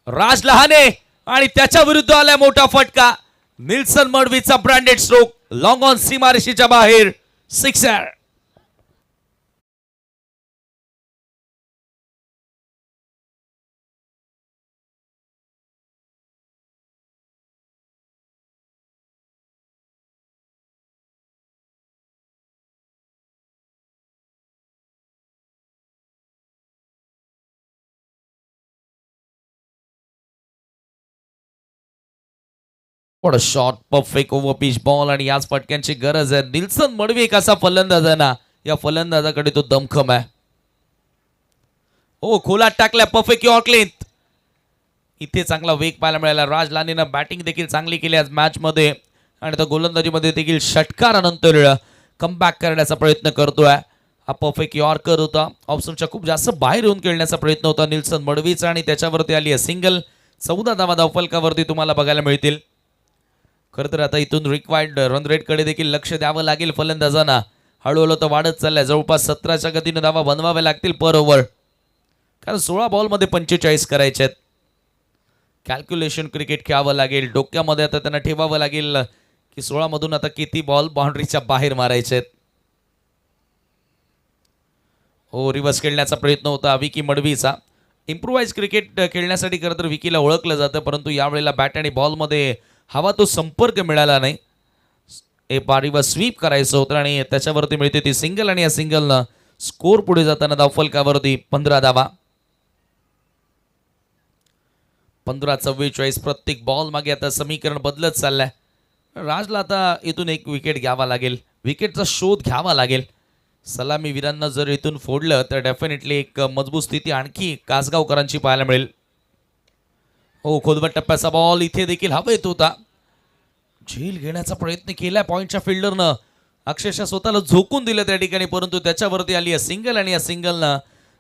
राज लहाने आणि त्याच्या विरुद्ध आलाय मोठा फटका. निल्सन मडवीचा ब्रँडेड स्ट्रोक लॉंग ऑन सीमारेषेच्या बाहेर. Sixer. What a shot. Perfect over pitch ball आणि याच फटक्यांची गरज आहे. निल्सन मडवी एक असा फलंदाज आहे ना, या फलंदाजाकडे तो दमखम आहे. हो, खोलात टाकलाय. Perfect York length. इथे चांगला वेग पाहायला मिळाला. राज लानेनं बॅटिंग देखील चांगली केली आज मॅच मध्ये आणि तो गोलंदाजीमध्ये देखील षटकारानंतर कमबॅक करण्याचा प्रयत्न करतोय. हा परफेक्ट यॉर्कर होता. ऑप्शनच्या खूप जास्त बाहेर येऊन खेळण्याचा प्रयत्न होता निल्सन मडवीचा आणि त्याच्यावरती आली आहे सिंगल. 14 धावा धावफलकावरती तुम्हाला बघायला मिळतील. खरं तर आता इथून रिक्वायर्ड रन रेटकडे देखील लक्ष द्यावं लागेल फलंदाजांना. हळूहळू तर वाढत चाललाय. जवळपास 17च्या गतीने धावा बनवाव्या लागतील पर ओव्हर, कारण 16 बॉलमध्ये 45 करायचे आहेत. कॅल्क्युलेशन क्रिकेट खेळावं लागेल. डोक्यामध्ये आता त्यांना ठेवावं लागेल की 16 मधून आता किती बॉल बाउंड्रीच्या बाहेर मारायचे आहेत. हो, रिव्हर्स खेळण्याचा प्रयत्न होता विकी मडवीचा. इम्प्रुव्हाइज क्रिकेट खेळण्यासाठी खरं तर विकीला ओळखलं जातं, परंतु यावेळेला बॅट आणि बॉलमध्ये हवा तो संपर्क मिळाला नाही. हे बारीवर स्वीप करायचं होतं आणि त्याच्यावरती मिळते ती सिंगल आणि या सिंगलनं स्कोर पुढे जाताना धावफलकावरती 15 धावा. 15-44. प्रत्येक बॉल मागे आता समीकरण बदलत चाललंय. राजला आता इथून एक विकेट घ्यावा लागेल. विकेटचा शोध घ्यावा लागेल. सलामी वीरांना जर इथून फोडलं तर डेफिनेटली एक मजबूत स्थिती आणखी कासगावकरांची पाहायला मिळेल. हो, खोलवट टप्प्याचा बॉल इथे देखील हवा येत होता. झेल घेण्याचा प्रयत्न केलाय पॉइंटच्या फिल्डरनं अक्षरशः स्वतःला झोकून दिलं त्या ठिकाणी, परंतु त्याच्यावरती आली आहे सिंगल आणि या सिंगलनं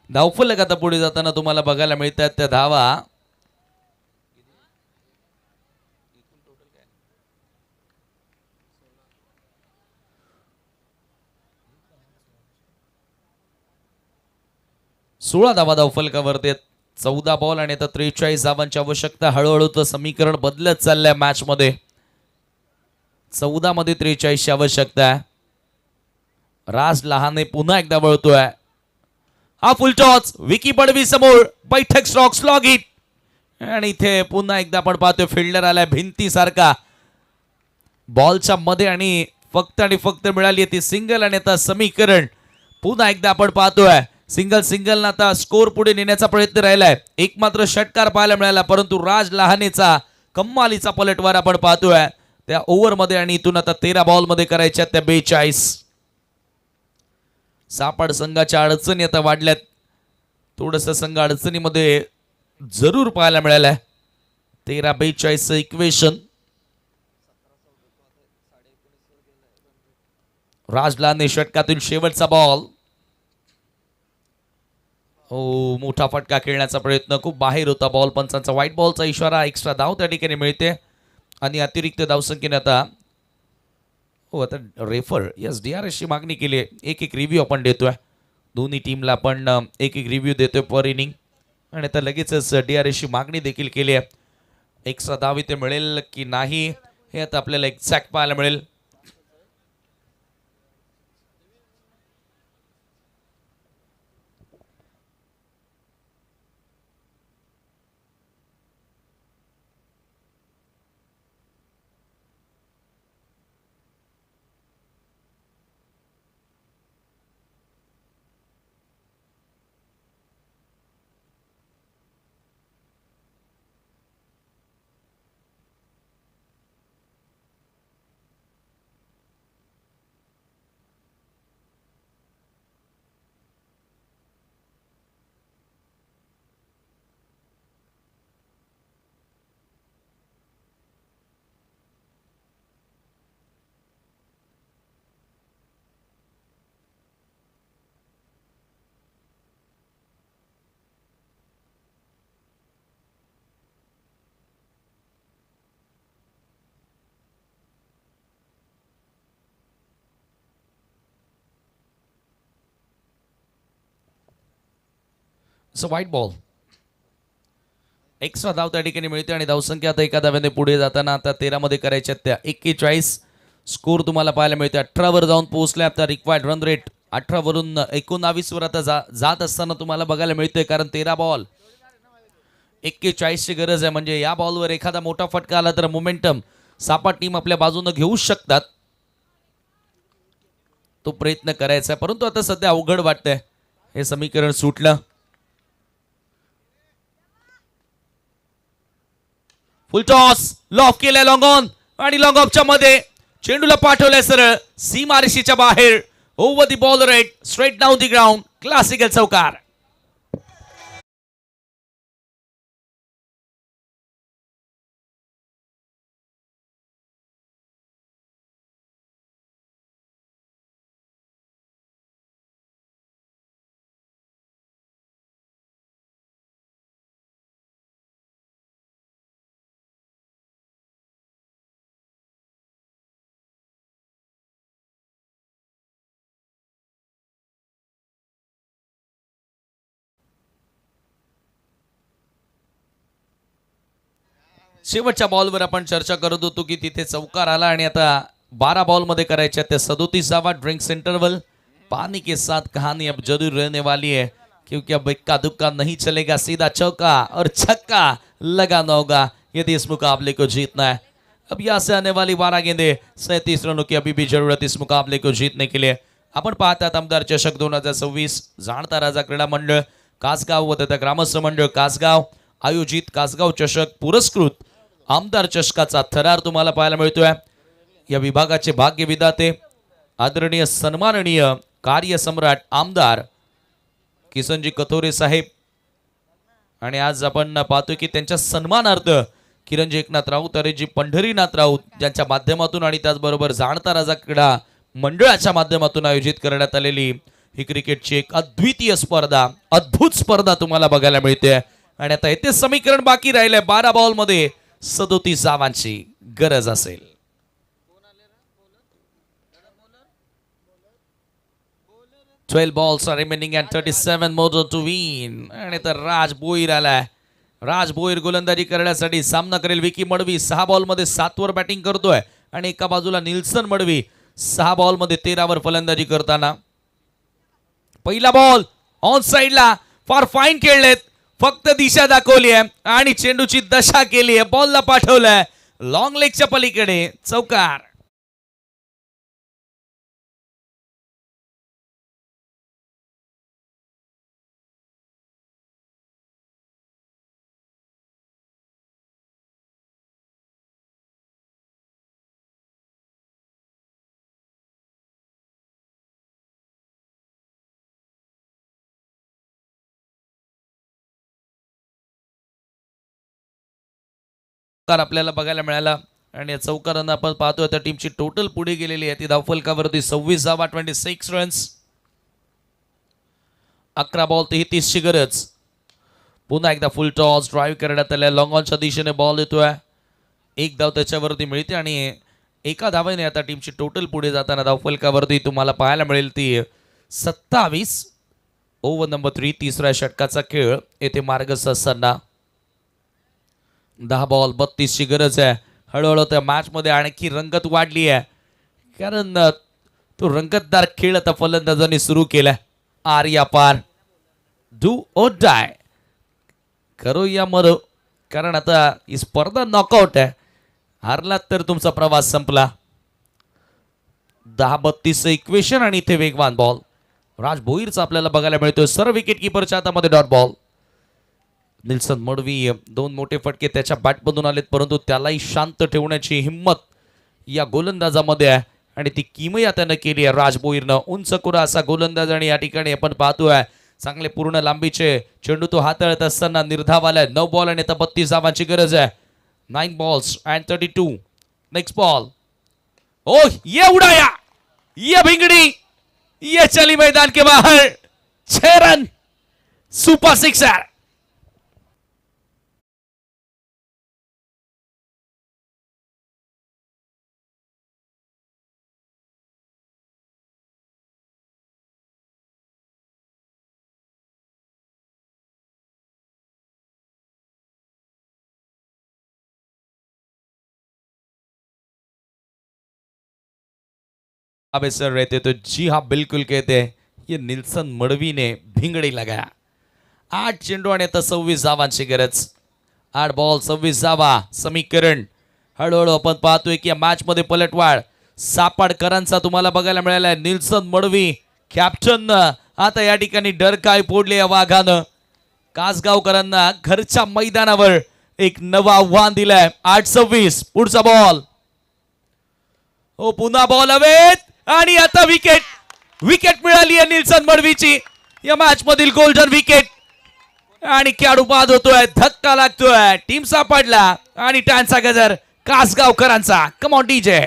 धावफलक आता पुढे जाताना तुम्हाला बघायला मिळतात त्या धावा. सोळा धावा धावफलकावरती आहेत. 14 बॉल आणि आता 43 धावांची आवश्यकता. हळूहळू तर समीकरण बदलत चाललंय मॅच मध्ये. 14 मध्ये 43 ची आवश्यकता आहे. राज लहाने पुन्हा एकदा वळतोय. हा फुल टॉस, विकी पडवी समोर, बैठक स्ट्रोक स्लॉग हिट आणि इथे पुन्हा एकदा आपण पाहतोय फिल्डर आलाय भिंतीसारखा बॉलच्या मध्ये आणि फक्त मिळाली ती सिंगल. आणि आता समीकरण पुन्हा एकदा आपण पाहतोय सिंगल आता स्कोर पुढे नेण्याचा प्रयत्न राहिलाय. एक मात्र षटकार पाहायला मिळाला, परंतु राज लहानेचा कम्मालीचा पलटवार आपण पाहतोय त्या ओव्हर मध्ये. आणि इथून आता 13 बॉल मध्ये करायच्या त्या 42. सापड संघाच्या अडचणी आता वाढल्यात. थोडस संघ अडचणीमध्ये जरूर पाहायला मिळालाय. 13-42 इक्वेशन. राज लहाने षटकातून शेवटचा बॉल. हो, मोठा फटका खेळण्याचा प्रयत्न, खूप बाहेर होता बॉल. पंचांचा व्हाईट बॉलचा इशारा. एक्स्ट्रा धाव त्या ठिकाणी मिळते आणि अतिरिक्त धावसंख्येने आता हो आता रेफर यस DRS ची मागणी केली आहे. एक रिव्ह्यू आपण देतोय दोन्ही टीमला. आपण एक रिव्ह्यू देतोय पर इनिंग आणि आता लगेचच DRS ची मागणी देखील केली आहे. एक्स्ट्रा धाव इथे मिळेल की नाही हे आता आपल्याला एक्झॅक्ट पाहायला मिळेल. White ball. एक्स्ट्रा धाव त्या ठिकाणी मिळते आणि धावसंख्या आता एका धाव्याने पुढे जाताना आता 13 मध्ये करायच्या त्या 41. स्कोर तुम्हाला पाहायला मिळते. 18 वर जाऊन पोहोचले. आता रिक्वायर्ड रन रेट 18 वरून 19 वर आता जात असताना तुम्हाला बघायला मिळतोय, कारण 13 बॉल 41 ची गरज आहे. म्हणजे या बॉलवर एखादा मोठा फटका आला तर मोमेंटम सापाट टीम आपल्या बाजूने घेऊ शकतात. तो प्रयत्न करायचा, परंतु आता सध्या अवघड वाटतंय. हे समीकरण सुटलं. फुल टॉस लॉफ केलाय लॉंग ऑन आणि लॉंग ऑफच्या मध्ये चेंडूला पाठवलाय सरळ सीमारेषेच्या बाहेर. Over the ball rate straight down the ground. Classical चौकार. शेवटच्या बॉलवर आपण चर्चा करत होतो की तिथे चौकार आला आणि आता 12 बॉल मध्ये करायच्या त्या 37 धावा. Drinks interval. पानी के साथ कहानी अब जरूर रहने वाली है, क्योंकि अब इक्का दुक्का नहीं चलेगा, सीधा चौका और छक्का लगाना होगा यदि इस मुकाबले को जीतना है. अब यहाँ से आने वाली 12 गेंदे 37 रनों की अभी भी जरूरत इस मुकाबले को जीतने के लिए. आपण पाहतात आमदार चषक 2026 जाणता राजा क्रीडा मंडळ कासगाव व तथा ग्रामस्थ मंडळ कासगाव आयोजित कासगाव चषक पुरस्कृत आमदार चषकाचा थरार तुम्हाला पाहायला मिळतोय. या विभागाचे भाग्य विधाते आदरणीय सन्माननीय कार्यसम्राट आमदार किसनजी कथोरे साहेब. आणि आज आपण पाहतोय की त्यांच्या सन्मानार्थ किरणजी एकनाथ राऊत, अरेजी पंढरीनाथ राऊत यांच्या माध्यमातून आणि त्याचबरोबर जाणता राजा क्रीडा मंडळाच्या माध्यमातून आयोजित करण्यात आलेली ही क्रिकेटची एक अद्वितीय स्पर्धा, अद्भुत स्पर्धा तुम्हाला बघायला मिळते. आणि आता येथे समीकरण बाकी राहिले. 12 बॉल मध्ये 37 धावांची गरज असेल. Twelve balls are remaining and 37 more to win. आणि तर राज बोईर आलाय. राज बोईर गोलंदाजी करण्यासाठी सामना करेल. विकी मडवी 6 बॉल मध्ये 7 वर बॅटिंग करतोय आणि एका बाजूला निल्सन मडवी 6 बॉल मध्ये 13 वर फलंदाजी करताना. पहिला बॉल ऑन साइडला फार फाईन खेळलेत, फक्त दिशा दाखवली आहे आणि चेंडूची दशा केली आहे. बॉलला पाठवलंय लॉंग लेगच्या पलीकडे, चौकार. आपल्याला बघायला मिळाला आणि या चौकारांना आपण पाहतोय त्या टीमची टोटल पुढे गेलेली आहे ती धावफलकावरती 26 धावा, 26 रन्स. 11 बॉल 33 ची गरज. पुन्हा एकदा फुल टॉस ड्राईव्ह करण्यात आल्या. लॉंग ऑनच्या दिशेने बॉल येतोय. एक धाव त्याच्यावरती मिळते आणि एका धावेने आता टीमची टोटल पुढे जाताना धावफलकावरती तुम्हाला पाहायला मिळेल ती 27. ओव्हर नंबर 3 तिसऱ्या षटकाचा खेळ येथे मार्गस्थ असताना 10 बॉल 32 ची गरज आहे. हळूहळू त्या मॅच मध्ये आणखी रंगत वाढली आहे, कारण तो रंगतदार खेळ आता फलंदाजांनी सुरू केलाय. आर्या पार, डू और डाय, करो या मरो, कारण आता ही स्पर्धा नॉकआउट आहे. हारलात तर तुमचा प्रवास संपला. 10-32 इक्वेशन आणि इथे वेगवान बॉल. राज भोईरचा आपल्याला बघायला मिळतोय. सर्व विकेट किपरच्या हातामध्ये डॉट बॉल. निल्सन मडवी 2 मोठे फटके त्याच्या बॅटमधून आलेत, परंतु त्यालाही शांत ठेवण्याची हिंमत या गोलंदाजामध्ये आहे आणि ती किमया त्यानं केली आहे राज भोईरनं. उंच कुरा असा गोलंदाज आणि या ठिकाणी आपण पाहतोय चांगले पूर्ण लांबीचे चेंडू तो हाताळत असताना निर्धाव आलाय. 9 बॉल आणि आता 32 धावांची गरज आहे. 9 balls and 32. Next ball. ओ ये उड़ाया, ये भिंगड़ी, ये चली मैदान के बाहर. 6 रन, सुपर सिक्सर. अबे सर रहते तो जी हाँ बिल्कुल कहते हैं. ये निल्सन मडवी ने भिंगड़ी लगाया. 8 चेंडू आणि आता 26 धावांची गरज. 8 बॉल 26 धावा. समीकरण हळूहळू आपण पाहतोय की या मॅच मध्ये पलटवार सापाडकरांचा तुम्हाला बघायला मिळालाय. निल्सन मडवी कॅप्टन आता या ठिकाणी डर काय फोडले या वाघानं. कासगावकरांना घरच्या मैदानावर एक नवं आव्हान दिलंय. 8-26. पुढचा बॉल. हो पुन्हा बॉल हवेत आणि आता विकेट. विकेट मिळाली आहे निल्सन मडवीची. या मॅच मधील गोल्डन विकेट आणि खेळाडू बाद होतोय. धक्का लागतोय. टीम सापडला आणि टांचा गजर कासगावकरांचा. Come on DJ.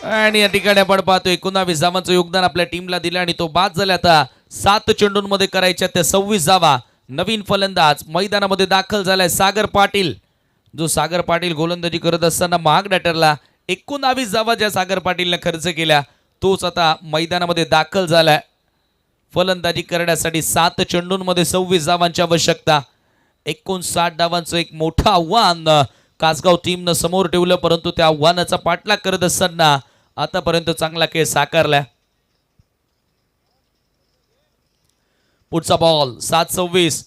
आणि या ठिकाणी आपण पाहतोय 19 धावांचं योगदान आपल्या टीमला दिलं आणि तो बाद झाला. आता 7 चेंडूंमध्ये करायच्या त्या 26 धावा. नवीन फलंदाज मैदानामध्ये दाखल झालाय सागर पाटील. जो सागर पाटील गोलंदाजी करत असताना महाग डॅटरला 19 धावा ज्या सागर पाटीलने खर्च केल्या तोच आता मैदानामध्ये दाखल झालाय. फलंदाजी करण्यासाठी 7 चेंडूंमध्ये 26 धावांची आवश्यकता. 59 धावांचं एक मोठं आव्हान कासगाव टीमनं समोर ठेवलं, परंतु त्या आव्हानाचा पाठलाग करत असताना आतापर्यंत चांगला खेळ साकारलाय. पुढचा बॉल 7-26.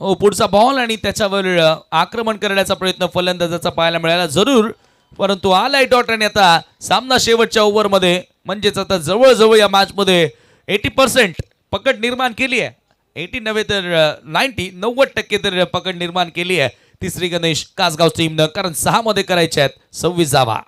हो पुढचा बॉल आणि त्याच्यावर आक्रमण करण्याचा प्रयत्न फलंदाजाचा पाहायला मिळाला. जरूर परंतु आलाय डॉट आणि आता सामना शेवटच्या ओव्हरमध्ये म्हणजेच आता जवळजवळ या मॅचमध्ये 80% पकड निर्माण केली आहे. 80 नव्हे तर 90% तर पकड निर्माण केली आहे तिसरी गणेश कासगाव टीमनं, कारण 6 मध्ये करायचे आहेत 26 धावा.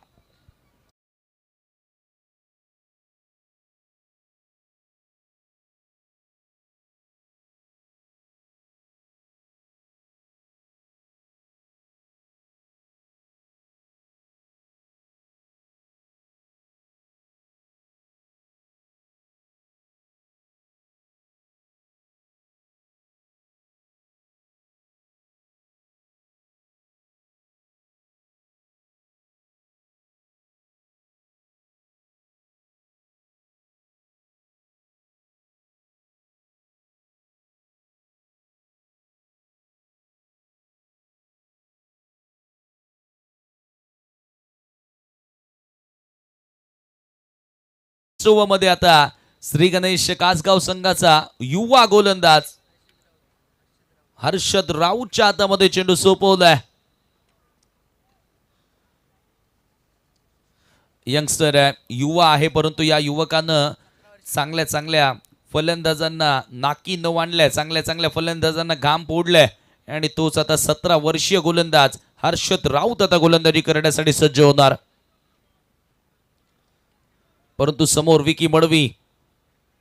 मध्ये आता श्री गणेश कासगाव संघाचा युवा गोलंदाज हर्षद राऊतच्या हातामध्ये चेंडू सोपवलाय. यंगस्टर आहे, युवा आहे, परंतु या युवकानं चांगल्या चांगल्या फलंदाजांना नाकी न आणल्या, चांगल्या चांगल्या फलंदाजांना घाम फोडलाय आणि तोच आता 17 वर्षीय गोलंदाज हर्षद राऊत आता गोलंदाजी करण्यासाठी सज्ज होणार. परंतु समोर विकी मडवी,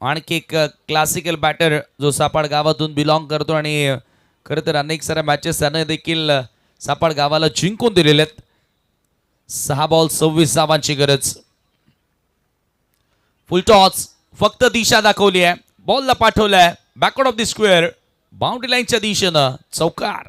आणखी एक क्लासिकल बॅटर जो सापाड गावातून बिलॉंग करतो आणि खरं तर अनेक साऱ्या मॅचेस त्याने देखील सापाड गावाला जिंकून दिलेले आहेत. 6 बॉल 26 धावांची गरज. फुल टॉस, फक्त दिशा दाखवली आहे, बॉलला पाठवलाय backward of the square, boundary लाईनच्या दिशेनं चौकार.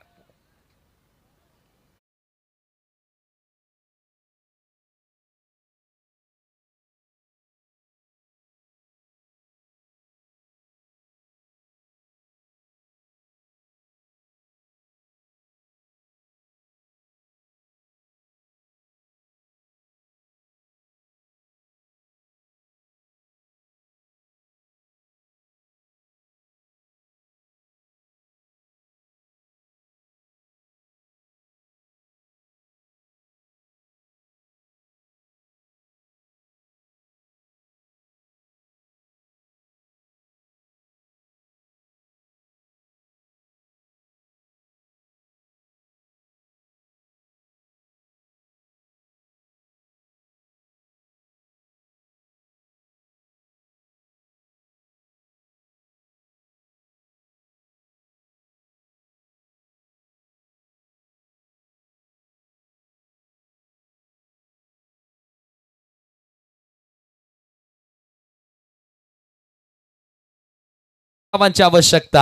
धावांची आवश्यकता.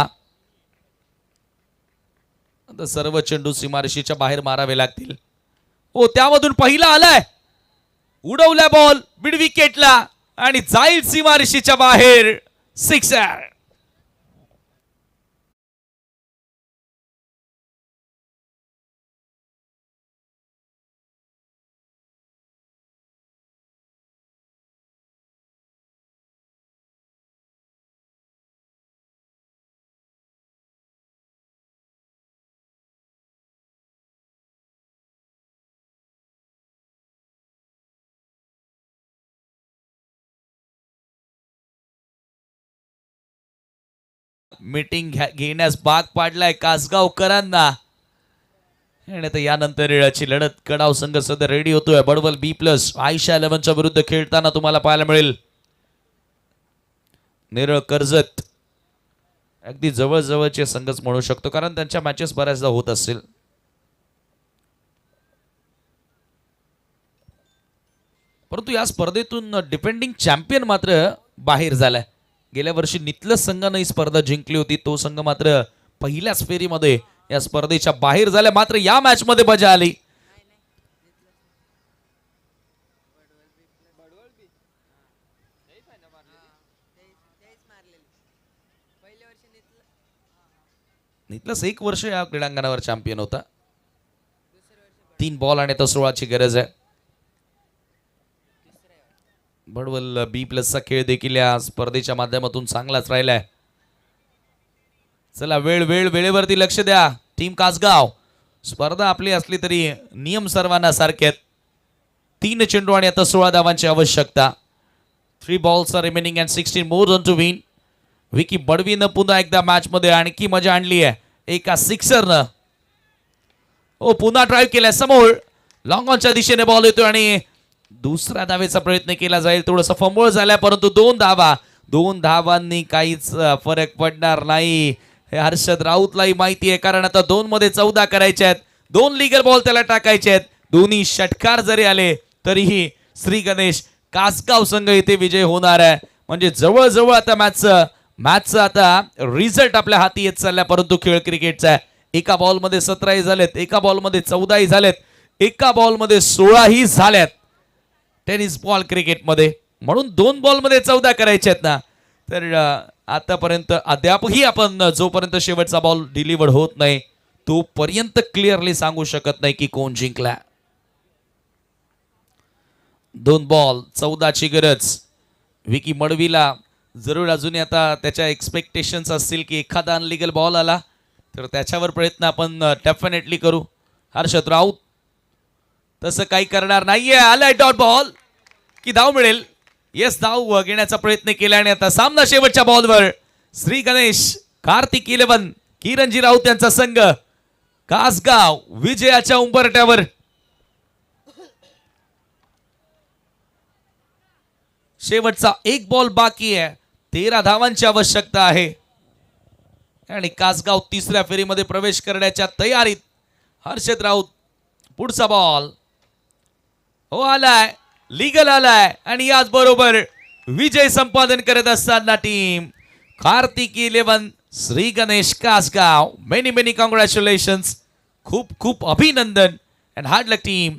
आता सर्व चेंडू सीमारेषेच्या बाहेर मारावे लागतील. हो, त्यामधून पहिला आलाय, उडवला बॉल मिड विकेटला आणि जाईल सीमारेषेच्या बाहेर. सिक्सर. मीटिंग घेण्यास भाग पाडलाय कासगावकरांना. आणि आता यानंतर ची लढत कडाव संघ सध्या रेडी होतोय. बडवल B+ आयशा 11च्या विरुद्ध खेळताना तुम्हाला पाहायला मिळेल. नेरळ कर्जत अगदी जवळजवळचे संघच म्हणू शकतो, कारण त्यांच्या मॅचेस बऱ्याचदा होत असतील. परंतु या स्पर्धेतून डिफेंडिंग चॅम्पियन मात्र बाहेर झालाय. गेल्या वर्षी नितलस संघाने ही स्पर्धा जिंकली होती, तो संघ मात्र पहिल्याच फेरीमध्ये या स्पर्धेच्या बाहेर झाल्या. मात्र या मॅच मध्ये मजा आली. नितलस 1 वर्ष या क्रीडांगणावर चॅम्पियन होता. 3 बॉल आणि 16ची गरज आहे. बडवल B+ चा खेळ देखील या स्पर्धेच्या माध्यमातून चांगलाच राहिलाय. चला, वेळेवरती लक्ष द्या टीम कासगाव. स्पर्धा आपली असली तरी नियम सर्वांना सारखे आहेत. 3 चेंडू आणि आता 16 धावांची आवश्यकता. 3 balls are remaining and 16 more run to win. Vicky बडवीनं पुन्हा एकदा मॅच मध्ये आणखी मजा आणली आहे एका सिक्सरनं. ओ पुन्हा ड्राईव्ह केलाय समोर, लॉंग ऑनच्या दिशेने बॉल येतो आणि दुसऱ्या धावेचा प्रयत्न केला जाईल. थोडंसं फंबळ झालाय परंतु 2 धावांनी काहीच फरक पडणार नाही. हे हर्षद राऊतलाही माहिती आहे, कारण आता 2 मध्ये 14 करायचे आहेत. 2 लीगल बॉल त्याला टाकायचे आहेत. दोन्ही षटकार जरी आले तरीही श्री गणेश कासगाव संघ इथे विजय होणार आहे. म्हणजे जवळजवळ आता मॅचचा आता रिझल्ट आपल्या हाती येत चालला. परंतु खेळ क्रिकेटचा आहे. एका बॉलमध्ये 17 झालेत, एका बॉलमध्ये 14 झालेत, एका बॉलमध्ये 16 झाल्यात टेनिस बॉल क्रिकेटमध्ये. म्हणून 2 बॉलमध्ये 14 करायचे आहेत ना. तर आतापर्यंत अद्यापही आपण जोपर्यंत शेवटचा बॉल डिलिव्हर्ड होत नाही तोपर्यंत क्लिअरली सांगू शकत नाही की कोण जिंकला. 2 बॉल 14ची गरज. विकी मडवीला जरूर अजूनही आता त्याच्या एक्सपेक्टेशन्स असतील की एखादा अनलिगल बॉल आला तर त्याच्यावर प्रयत्न आपण डेफिनेटली करू. हर्षद राऊत तसं काही करणार नाहीये. आलाय डॉट बॉल की धाव मिळेल. येस, धाव घेण्याचा प्रयत्न केला आणि आता सामना शेवटच्या बॉलवर. श्री गणेश, कार्तिक 11, किरणजी राऊत यांचा संघ कासगाव विजयाच्या उंबरठ्यावर. शेवटचा 1 बॉल बाकी आहे. 13 धावांची आवश्यकता आहे आणि कासगाव तिसऱ्या फेरीमध्ये प्रवेश करण्याच्या तयारीत. हर्षद राऊत, पुढचा बॉल हो आलाय, लीगल आलाय आणि याच बरोबर विजय संपादन करत असताना team Kartik 11 Shri Ganesh Kasgaon. Many congratulations, खूप खूप अभिनंदन अँड हार्ड लक टीम.